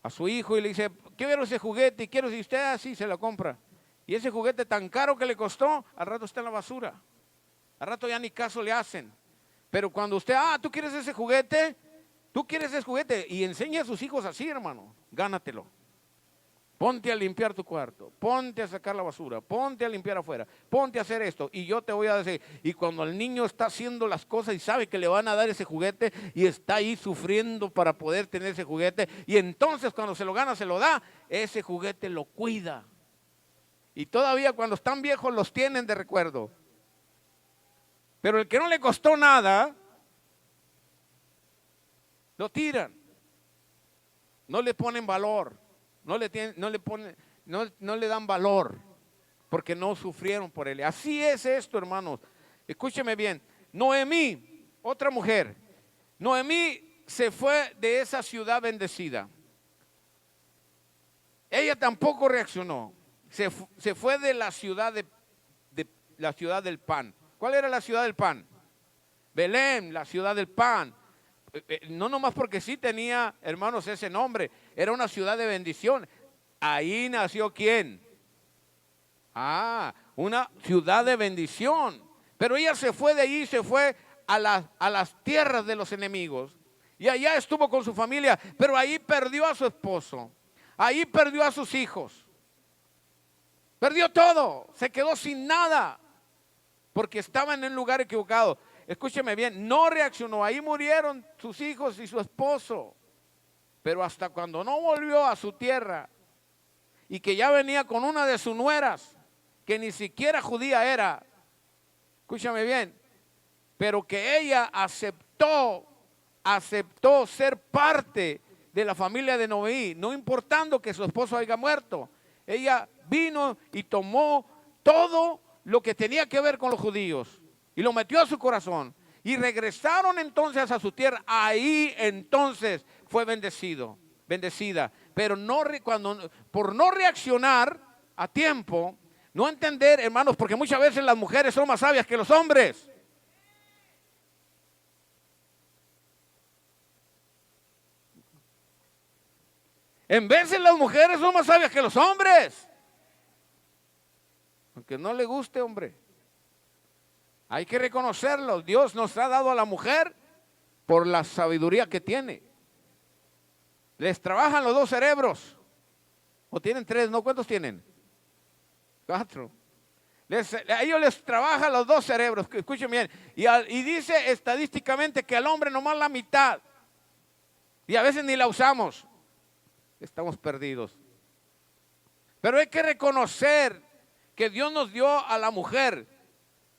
a su hijo, y le dice, quiero ese juguete, y quiero, si usted así se lo compra. Y ese juguete tan caro que le costó, al rato está en la basura. Al rato ya ni caso le hacen. Pero cuando usted, ¿tú quieres ese juguete? ¿Tú quieres ese juguete? Y enseña a sus hijos así, hermano, gánatelo. Ponte a limpiar tu cuarto, ponte a sacar la basura, ponte a limpiar afuera, ponte a hacer esto y yo te voy a decir. Y cuando el niño está haciendo las cosas y sabe que le van a dar ese juguete y está ahí sufriendo para poder tener ese juguete, y entonces cuando se lo gana, se lo da, ese juguete lo cuida. Y todavía cuando están viejos los tienen de recuerdo. Pero el que no le costó nada, lo tiran. No le ponen valor. No le dan valor porque no sufrieron por él. Así es esto, hermanos. Escúcheme bien. Noemí, otra mujer. Noemí se fue de esa ciudad bendecida. Ella tampoco reaccionó. Se fue de la ciudad la ciudad del pan. ¿Cuál era la ciudad del pan? Belén, la ciudad del pan. No nomás porque sí tenía, hermanos, ese nombre. Era una ciudad de bendición. Ahí nació ¿quién? Una ciudad de bendición. Pero ella se fue de allí, se fue a las tierras de los enemigos. Y allá estuvo con su familia. Pero ahí perdió a su esposo. Ahí perdió a sus hijos. Perdió todo. Se quedó sin nada. Porque estaba en el lugar equivocado. Escúcheme bien, no reaccionó. Ahí murieron sus hijos y su esposo. Pero hasta cuando no volvió a su tierra y que ya venía con una de sus nueras, que ni siquiera judía era, escúchame bien, pero que ella aceptó ser parte de la familia de Noemí, no importando que su esposo haya muerto. Ella vino y tomó todo lo que tenía que ver con los judíos y lo metió a su corazón. Y regresaron entonces a su tierra. Ahí entonces fue bendecida. Pero por no reaccionar a tiempo, no entender, hermanos, porque muchas veces las mujeres son más sabias que los hombres. En veces las mujeres son más sabias que los hombres. Aunque no le guste, hombre. Hay que reconocerlo. Dios nos ha dado a la mujer por la sabiduría que tiene. Les trabajan los dos cerebros. ¿O tienen tres? ¿No? ¿Cuántos tienen? 4. A ellos les trabajan los dos cerebros. Escuchen bien. Y dice estadísticamente que al hombre nomás la mitad. Y a veces ni la usamos. Estamos perdidos. Pero hay que reconocer que Dios nos dio a la mujer.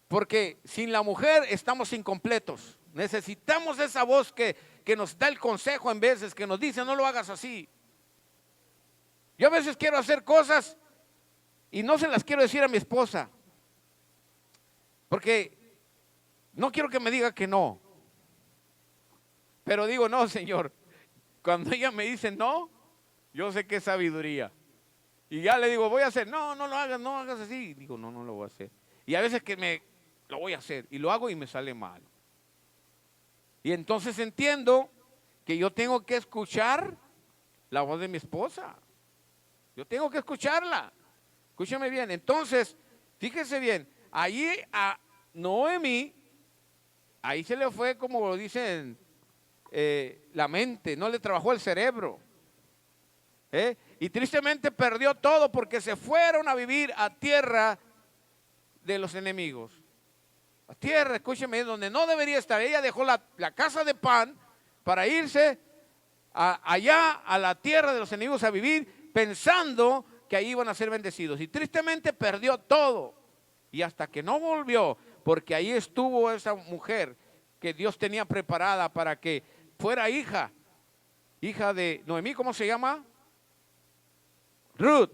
Porque sin la mujer estamos incompletos. Necesitamos esa voz que nos da el consejo en veces, que nos dice, no lo hagas así. Yo a veces quiero hacer cosas y no se las quiero decir a mi esposa. Porque no quiero que me diga que no. Pero digo, no, Señor. Cuando ella me dice no, yo sé que es sabiduría. Y ya le digo, voy a hacer, no lo hagas, no hagas así. Y digo, no lo voy a hacer. Y a veces lo voy a hacer y lo hago y me sale mal. Y entonces entiendo que yo tengo que escuchar la voz de mi esposa. Yo tengo que escucharla. Escúchame bien. Entonces, fíjese bien, allí a Noemí, ahí se le fue, como lo dicen, la mente, no le trabajó el cerebro. Y tristemente perdió todo porque se fueron a vivir a tierra de los enemigos. A tierra, escúcheme, donde no debería estar. Ella dejó la casa de pan para irse allá a la tierra de los enemigos a vivir, pensando que ahí iban a ser bendecidos. Y tristemente perdió todo. Y hasta que no volvió, porque ahí estuvo esa mujer que Dios tenía preparada para que fuera hija de Noemí, ¿cómo se llama? Ruth.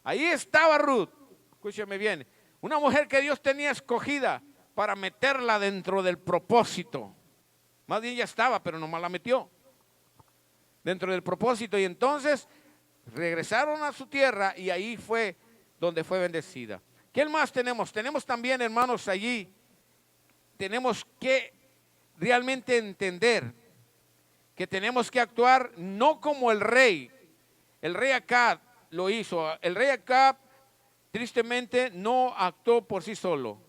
Ahí estaba Ruth. Escúcheme bien. Una mujer que Dios tenía escogida para meterla dentro del propósito. Más bien ya estaba, pero nomás la metió dentro del propósito. Y entonces regresaron a su tierra y ahí fue donde fue bendecida. ¿Qué más tenemos? Tenemos también, hermanos, allí. Tenemos que realmente entender que tenemos que actuar no como el rey. El rey Acab lo hizo. El rey Acab tristemente no actuó por sí solo.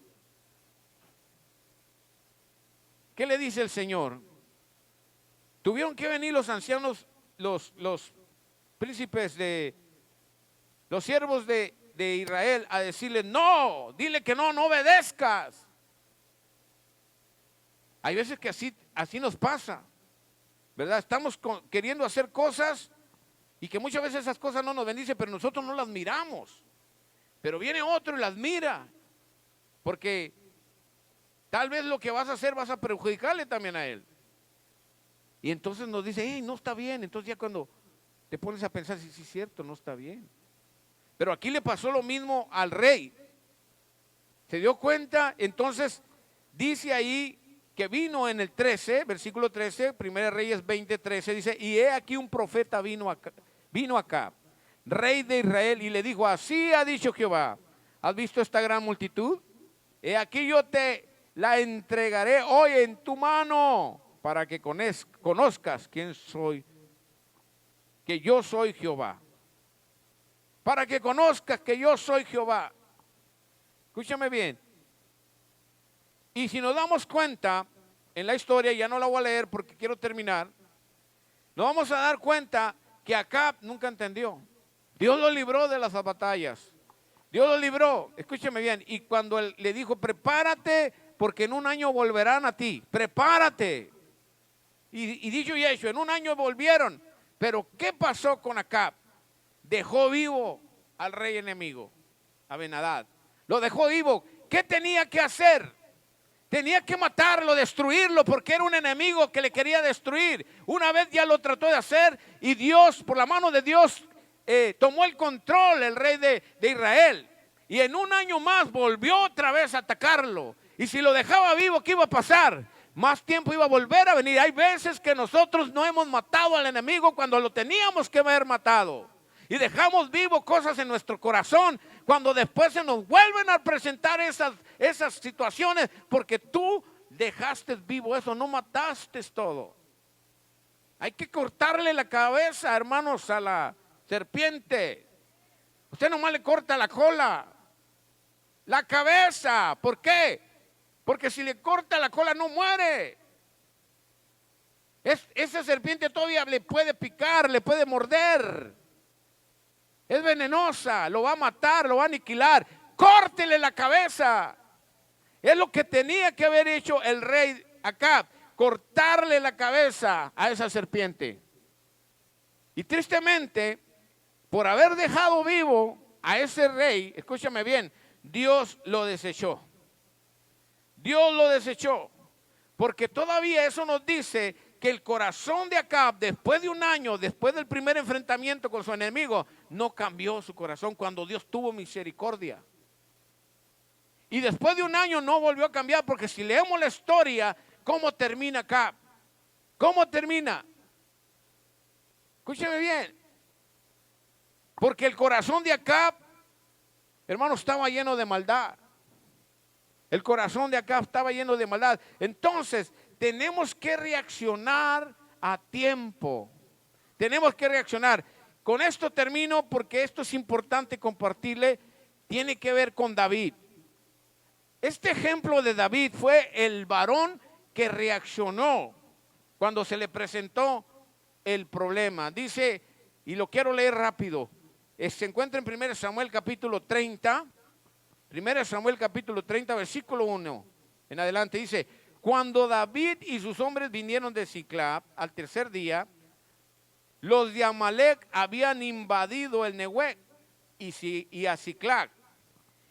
¿Qué le dice el Señor? Tuvieron que venir los ancianos, los príncipes los siervos de Israel a decirle, no, dile que no obedezcas. Hay veces que así nos pasa, ¿verdad? Estamos queriendo hacer cosas y que muchas veces esas cosas no nos bendicen, pero nosotros no las miramos. Pero viene otro y las mira, porque tal vez lo que vas a hacer vas a perjudicarle también a él. Y entonces nos dice, hey, no está bien. Entonces ya cuando te pones a pensar, sí, es cierto, no está bien. Pero aquí le pasó lo mismo al rey. Se dio cuenta, entonces dice ahí que vino en el 13, versículo 13, 1 Reyes 20:13, dice, y he aquí un profeta vino acá, rey de Israel, y le dijo, así ha dicho Jehová, ¿has visto esta gran multitud? He aquí yo te la entregaré hoy en tu mano, para que conozcas quién soy, que yo soy Jehová. Para que conozcas que yo soy Jehová. Escúchame bien. Y si nos damos cuenta en la historia, ya no la voy a leer porque quiero terminar, nos vamos a dar cuenta que Acab nunca entendió. Dios lo libró de las batallas. Dios lo libró, escúchame bien. Y cuando él le dijo, prepárate porque en un año volverán a ti. Prepárate. Y dicho y hecho, en un año volvieron. Pero ¿qué pasó con Acab? Dejó vivo al rey enemigo, a Ben-Hadad. Lo dejó vivo. ¿Qué tenía que hacer? Tenía que matarlo, destruirlo, porque era un enemigo que le quería destruir. Una vez ya lo trató de hacer y Dios, por la mano de Dios, tomó el control, el rey de Israel. Y en un año más volvió otra vez a atacarlo. Y si lo dejaba vivo, ¿qué iba a pasar? Más tiempo iba a volver a venir. Hay veces que nosotros no hemos matado al enemigo cuando lo teníamos que haber matado. Y dejamos vivo cosas en nuestro corazón cuando después se nos vuelven a presentar esas situaciones porque tú dejaste vivo eso, no mataste todo. Hay que cortarle la cabeza, hermanos, a la serpiente. Usted nomás le corta la cola, la cabeza. ¿Por qué? Porque si le corta la cola no muere. Esa serpiente todavía le puede picar, le puede morder. Es venenosa, lo va a matar, lo va a aniquilar. Córtele la cabeza. Es lo que tenía que haber hecho el rey Acab, cortarle la cabeza a esa serpiente. Y tristemente, por haber dejado vivo a ese rey, escúchame bien, Dios lo desechó. Dios lo desechó. Porque todavía eso nos dice que el corazón de Acab, después de un año, después del primer enfrentamiento con su enemigo, no cambió su corazón cuando Dios tuvo misericordia. Y después de un año no volvió a cambiar, porque si leemos la historia, ¿cómo termina Acab? ¿Cómo termina? Escúcheme bien. Porque el corazón de Acab, hermano, estaba lleno de maldad. El corazón de Acab estaba lleno de maldad. Entonces, tenemos que reaccionar a tiempo. Tenemos que reaccionar. Con esto termino porque esto es importante compartirle. Tiene que ver con David. Este ejemplo de David fue el varón que reaccionó cuando se le presentó el problema. Dice, y lo quiero leer rápido, se encuentra en 1 Samuel capítulo 30, 1 Samuel capítulo 30, versículo 1 en adelante, dice, Cuando David y sus hombres vinieron de Siclag al tercer día, los de Amalec habían invadido el Neguec y a Siclag,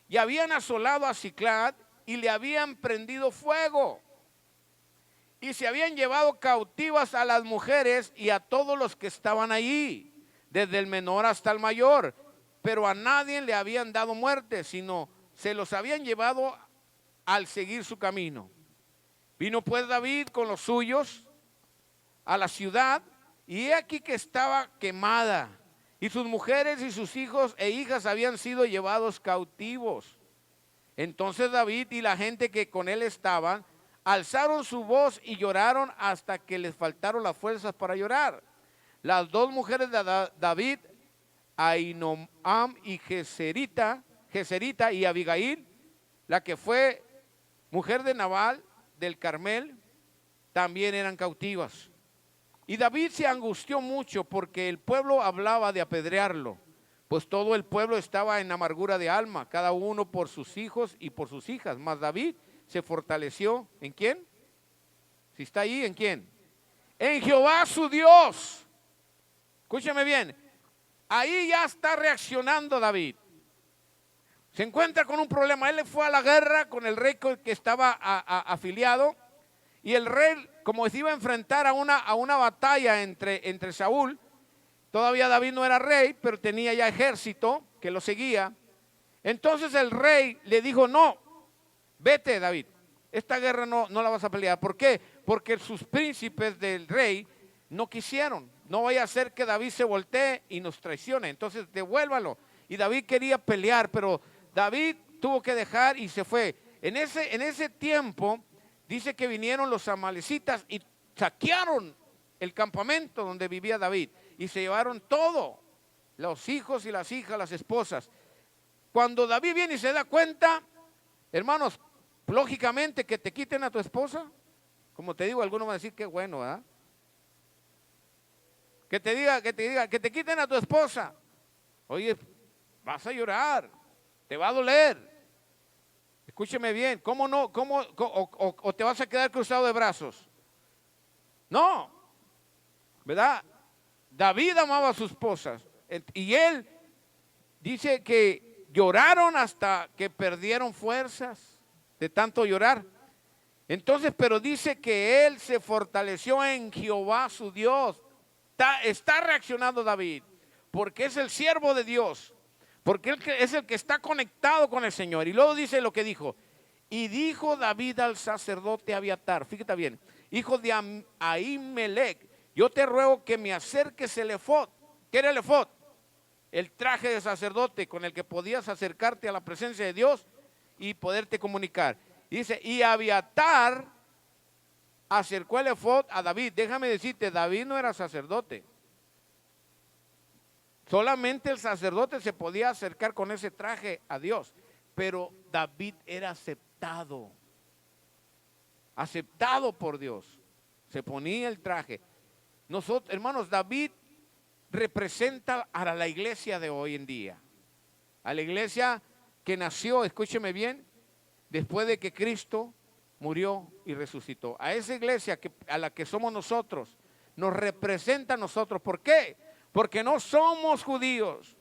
y habían asolado a Siclag y le habían prendido fuego, y se habían llevado cautivas a las mujeres y a todos los que estaban allí, desde el menor hasta el mayor, pero a nadie le habían dado muerte, sino se los habían llevado al seguir su camino. Vino pues David con los suyos a la ciudad, y he aquí que estaba quemada, y sus mujeres y sus hijos e hijas habían sido llevados cautivos. Entonces David y la gente que con él estaban alzaron su voz y lloraron hasta que les faltaron las fuerzas para llorar. Las dos mujeres de David, Ahinoam y Geserita y Abigail, la que fue mujer de Nabal del Carmel, también eran cautivas. Y David se angustió mucho porque el pueblo hablaba de apedrearlo, pues todo el pueblo estaba en amargura de alma, cada uno por sus hijos y por sus hijas. Mas David se fortaleció, ¿en quién? Si está ahí, ¿en quién? En Jehová su Dios. Escúchame bien, ahí ya está reaccionando David. Se encuentra con un problema. Él fue a la guerra con el rey que estaba afiliado, y el rey, como se iba a enfrentar a una batalla entre Saúl, todavía David no era rey, pero tenía ya ejército que lo seguía. Entonces el rey le dijo: no, vete David, esta guerra no la vas a pelear. ¿Por qué? Porque sus príncipes del rey no quisieron. No vaya a ser que David se voltee y nos traicione, entonces devuélvalo. Y David quería pelear, pero David tuvo que dejar y se fue. En ese tiempo dice que vinieron los amalecitas y saquearon el campamento donde vivía David y se llevaron todo, los hijos y las hijas, las esposas. Cuando David viene y se da cuenta, hermanos, lógicamente que te quiten a tu esposa, como te digo, algunos van a decir qué bueno, ¿verdad? Que te quiten a tu esposa. Oye, vas a llorar, te va a doler. Escúcheme bien, ¿cómo no? O te vas a quedar cruzado de brazos? No, ¿verdad? David amaba a sus esposas y él dice que lloraron hasta que perdieron fuerzas de tanto llorar. Entonces, pero dice que él se fortaleció en Jehová su Dios. Está reaccionando David porque es el siervo de Dios, porque él es el que está conectado con el Señor. Y luego dice lo que dijo: y dijo David al sacerdote Abiatar, fíjate bien, hijo de Ahimelech, yo te ruego que me acerques el efod. ¿Qué era el efod? El traje de sacerdote con el que podías acercarte a la presencia de Dios y poderte comunicar. Y dice, y Abiatar acercó el efod a David. Déjame decirte, David no era sacerdote. Solamente el sacerdote se podía acercar con ese traje a Dios. Pero David era aceptado por Dios. Se ponía el traje. Nosotros, hermanos, David representa a la iglesia de hoy en día. A la iglesia que nació, escúcheme bien, después de que Cristo murió y resucitó. A esa iglesia a la que somos nosotros, nos representa a nosotros. ¿Por qué? Porque no somos judíos,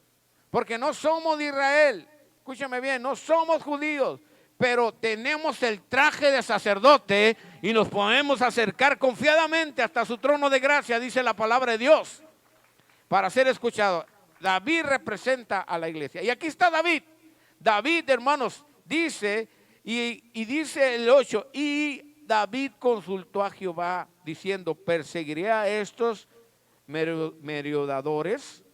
porque no somos de Israel. Escúchame bien, no somos judíos, pero tenemos el traje de sacerdote y nos podemos acercar confiadamente hasta su trono de gracia, dice la palabra de Dios, para ser escuchado. David representa a la iglesia. Y aquí está David. David, hermanos, dice, y dice el 8, y David consultó a Jehová diciendo, ¿perseguiré a estos merodeadores?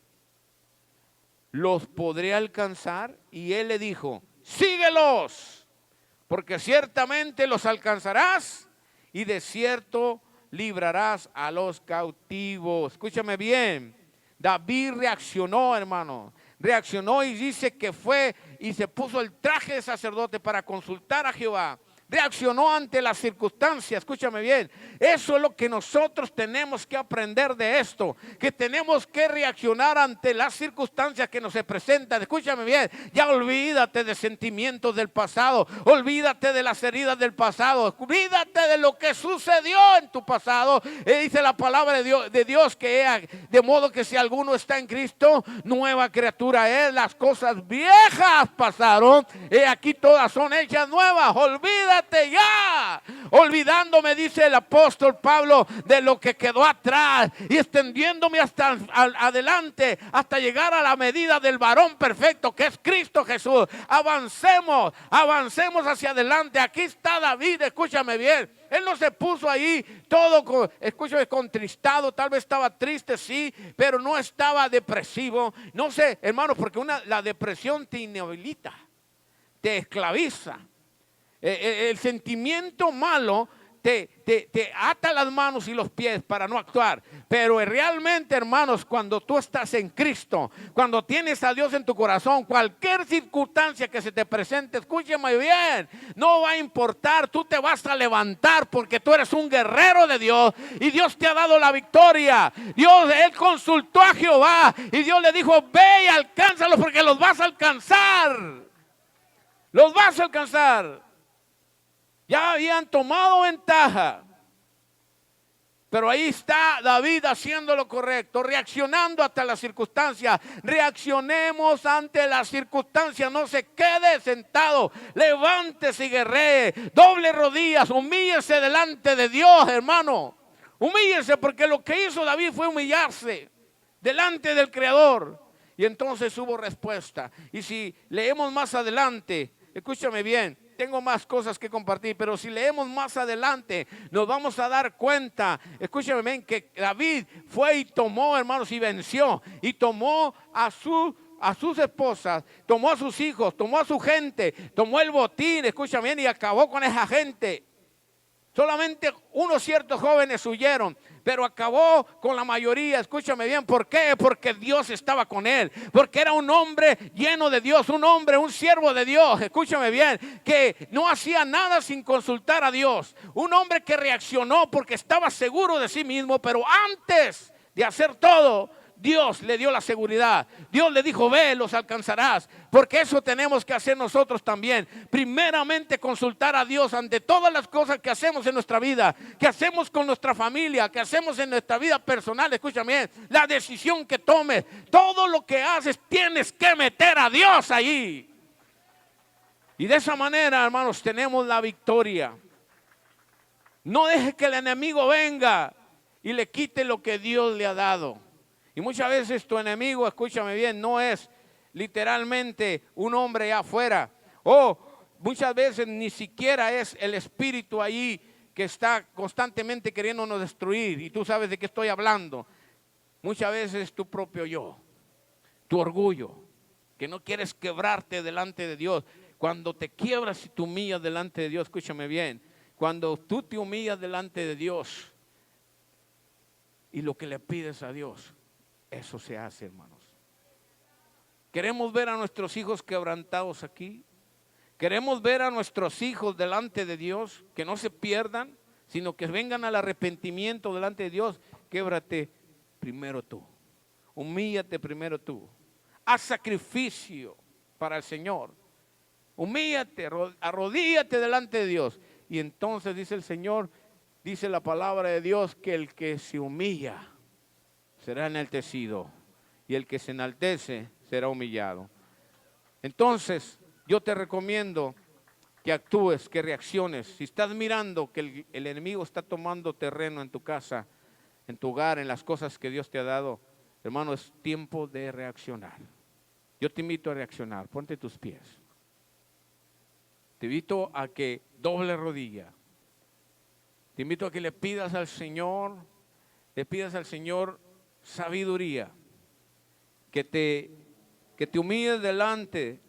¿Los podré alcanzar? Y él le dijo, síguelos, porque ciertamente los alcanzarás y de cierto librarás a los cautivos. Escúchame bien, David reaccionó, hermano, reaccionó y dice que fue y se puso el traje de sacerdote para consultar a Jehová. reaccionó ante las circunstancias. Escúchame bien, eso es lo que nosotros tenemos que aprender de esto, que tenemos que reaccionar ante las circunstancias que nos se presentan. Escúchame bien, ya olvídate de sentimientos del pasado, olvídate de las heridas del pasado, olvídate de lo que sucedió en tu pasado. Dice la palabra de Dios que de modo que si alguno está en Cristo, nueva criatura es. Las cosas viejas pasaron, aquí todas son hechas nuevas. Olvídate ya, olvidándome, dice el apóstol Pablo, de lo que quedó atrás y extendiéndome hasta adelante, hasta llegar a la medida del varón perfecto que es Cristo Jesús. Avancemos hacia adelante. Aquí está David, escúchame bien. Él no se puso ahí todo, escúchame, contristado. Tal vez estaba triste, sí, pero no estaba depresivo. No sé, hermano, porque la depresión te inhabilita, te esclaviza. El sentimiento malo te ata las manos y los pies para no actuar. Pero realmente, hermanos, cuando tú estás en Cristo, cuando tienes a Dios en tu corazón, cualquier circunstancia que se te presente, escúchame bien, no va a importar. Tú te vas a levantar porque tú eres un guerrero de Dios y Dios te ha dado la victoria. Él consultó a Jehová y Dios le dijo: ve y alcánzalos porque los vas a alcanzar. Los vas a alcanzar. Ya habían tomado ventaja, pero ahí está David haciendo lo correcto, reaccionando ante las circunstancias. Reaccionemos ante las circunstancias, no se quede sentado, levántese y guerree, doble rodillas, humíllese delante de Dios, hermano. Humíllese, porque lo que hizo David fue humillarse delante del Creador. Y entonces hubo respuesta. Y si leemos más adelante, escúchame bien, tengo más cosas que compartir, pero si leemos más adelante, nos vamos a dar cuenta, escúchame bien, que David fue y tomó, hermanos, y venció, y tomó a sus esposas, tomó a sus hijos, tomó a su gente, tomó el botín, escúchame bien, y acabó con esa gente. Solamente unos ciertos jóvenes huyeron, pero acabó con la mayoría. Escúchame bien, ¿por qué? Porque Dios estaba con él, porque era un hombre lleno de Dios, un siervo de Dios. Escúchame bien, que no hacía nada sin consultar a Dios. Un hombre que reaccionó porque estaba seguro de sí mismo, pero antes de hacer todo, Dios le dio la seguridad. Dios le dijo: ve, los alcanzarás. Porque eso tenemos que hacer nosotros también. Primeramente consultar a Dios ante todas las cosas que hacemos en nuestra vida, que hacemos con nuestra familia, que hacemos en nuestra vida personal. Escúchame bien, la decisión que tomes, todo lo que haces, tienes que meter a Dios ahí. Y de esa manera, hermanos, tenemos la victoria. No deje que el enemigo venga y le quite lo que Dios le ha dado. Y muchas veces tu enemigo, escúchame bien, no es literalmente un hombre allá afuera. O muchas veces ni siquiera es el espíritu ahí que está constantemente queriéndonos destruir. Y tú sabes de qué estoy hablando. Muchas veces es tu propio yo, tu orgullo, que no quieres quebrarte delante de Dios. Cuando te quiebras y te humillas delante de Dios, escúchame bien, cuando tú te humillas delante de Dios y lo que le pides a Dios, eso se hace, hermanos. Queremos ver a nuestros hijos quebrantados aquí. Queremos ver a nuestros hijos delante de Dios, que no se pierdan, sino que vengan al arrepentimiento delante de Dios. Québrate primero tú. Humíllate primero tú. Haz sacrificio para el Señor. Humíllate, arrodíllate delante de Dios. Y entonces dice el Señor, dice la palabra de Dios, que el que se humilla será enaltecido, y el que se enaltece será humillado. Entonces, yo te recomiendo que actúes, que reacciones. Si estás mirando que el enemigo está tomando terreno en tu casa, en tu hogar, en las cosas que Dios te ha dado, hermano, es tiempo de reaccionar. Yo te invito a reaccionar. Ponte tus pies. Te invito a que doble rodilla. Te invito a que le pidas al Señor sabiduría, que te humilles delante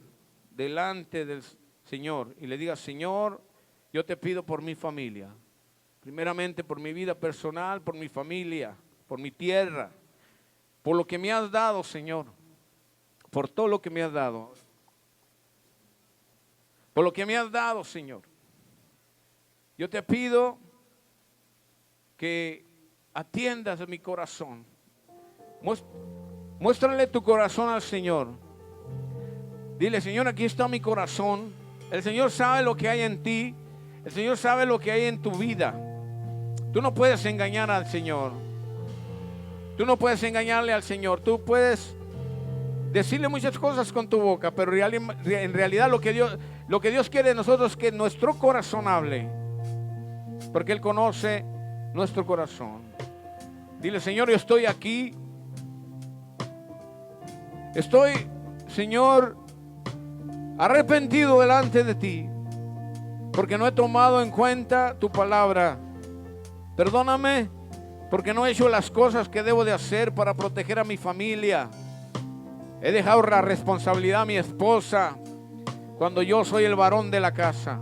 del Señor y le digas: Señor, yo te pido por mi familia, primeramente por mi vida personal, por mi familia, por mi tierra, por lo que me has dado, Señor, por todo lo que me has dado, por lo que me has dado, Señor. yo te pido que atiendas a mi corazón. Muéstrale tu corazón al Señor. Dile, Señor, aquí está mi corazón. El Señor sabe lo que hay en ti. El Señor sabe lo que hay en tu vida. Tú no puedes engañar al Señor. Tú no puedes engañarle al Señor. Tú puedes decirle muchas cosas con tu boca, pero en realidad lo que Dios quiere de nosotros es que nuestro corazón hable, porque Él conoce nuestro corazón. Dile, Señor, yo estoy aquí. Estoy, Señor, arrepentido delante de ti, porque no he tomado en cuenta tu palabra. Perdóname, porque no he hecho las cosas que debo de hacer para proteger a mi familia. He dejado la responsabilidad a mi esposa cuando yo soy el varón de la casa.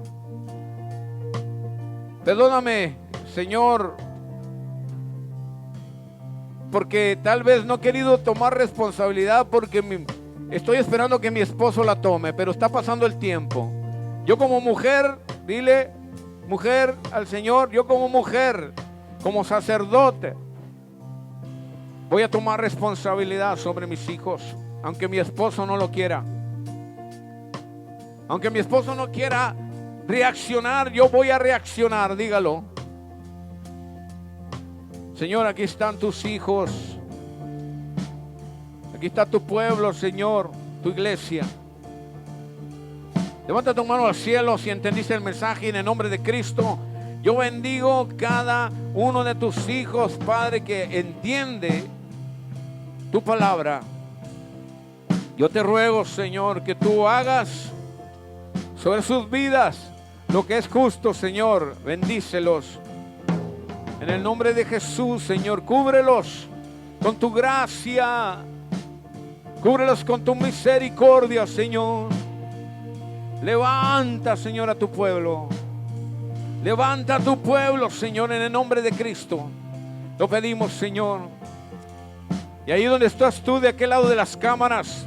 Perdóname, Señor, porque tal vez no he querido tomar responsabilidad porque estoy esperando que mi esposo la tome, pero está pasando el tiempo. Yo como mujer, dile, mujer al Señor, yo como mujer, como sacerdote, voy a tomar responsabilidad sobre mis hijos, aunque mi esposo no lo quiera. Aunque mi esposo no quiera reaccionar, yo voy a reaccionar, dígalo. Señor, aquí están tus hijos. Aquí está tu pueblo, Señor, tu iglesia. Levanta tu mano al cielo si entendiste el mensaje, en el nombre de Cristo. Yo bendigo cada uno de tus hijos, Padre, que entiende tu palabra. Yo te ruego, Señor, que tú hagas sobre sus vidas lo que es justo, Señor. Bendícelos. En el nombre de Jesús, Señor, cúbrelos con tu gracia. Cúbrelos con tu misericordia, Señor. Levanta, Señor, a tu pueblo. Levanta a tu pueblo, Señor, en el nombre de Cristo. Lo pedimos, Señor. Y ahí donde estás tú, de aquel lado de las cámaras,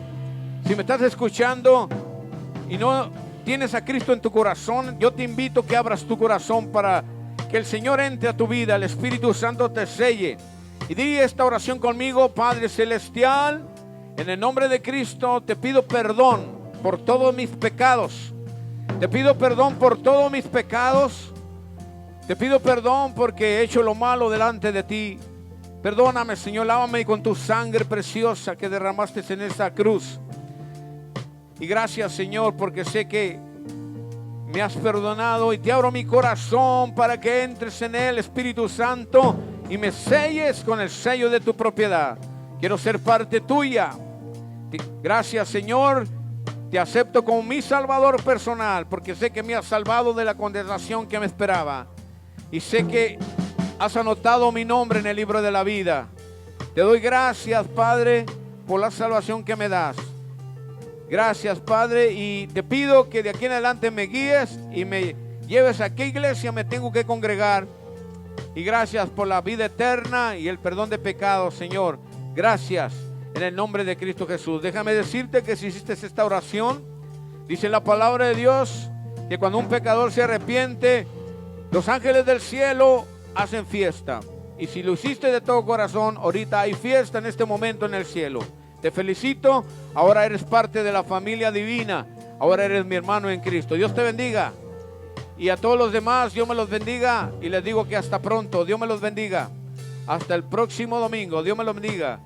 si me estás escuchando y no tienes a Cristo en tu corazón, yo te invito a que abras tu corazón para que el Señor entre a tu vida, el Espíritu Santo te selle. Y di esta oración conmigo. Padre Celestial, en el nombre de Cristo te pido perdón por todos mis pecados. Te pido perdón por todos mis pecados. Te pido perdón porque he hecho lo malo delante de ti. Perdóname, Señor, lávame con tu sangre preciosa que derramaste en esa cruz. Y gracias, Señor, porque sé que me has perdonado y te abro mi corazón para que entres en él, Espíritu Santo, y me selles con el sello de tu propiedad. Quiero ser parte tuya. Gracias, Señor. Te acepto como mi Salvador personal, porque sé que me has salvado de la condenación que me esperaba. Y sé que has anotado mi nombre en el libro de la vida. Te doy gracias, Padre, por la salvación que me das. Gracias, Padre, y te pido que de aquí en adelante me guíes y me lleves a qué iglesia me tengo que congregar. Y gracias por la vida eterna y el perdón de pecados, Señor. Gracias en el nombre de Cristo Jesús. Déjame decirte que si hiciste esta oración, dice la palabra de Dios que cuando un pecador se arrepiente, los ángeles del cielo hacen fiesta. Y si lo hiciste de todo corazón, ahorita hay fiesta en este momento en el cielo. Te felicito, ahora eres parte de la familia divina, ahora eres mi hermano en Cristo. Dios te bendiga. Y a todos los demás, Dios me los bendiga. Y les digo que hasta pronto, Dios me los bendiga. Hasta el próximo domingo, Dios me los bendiga.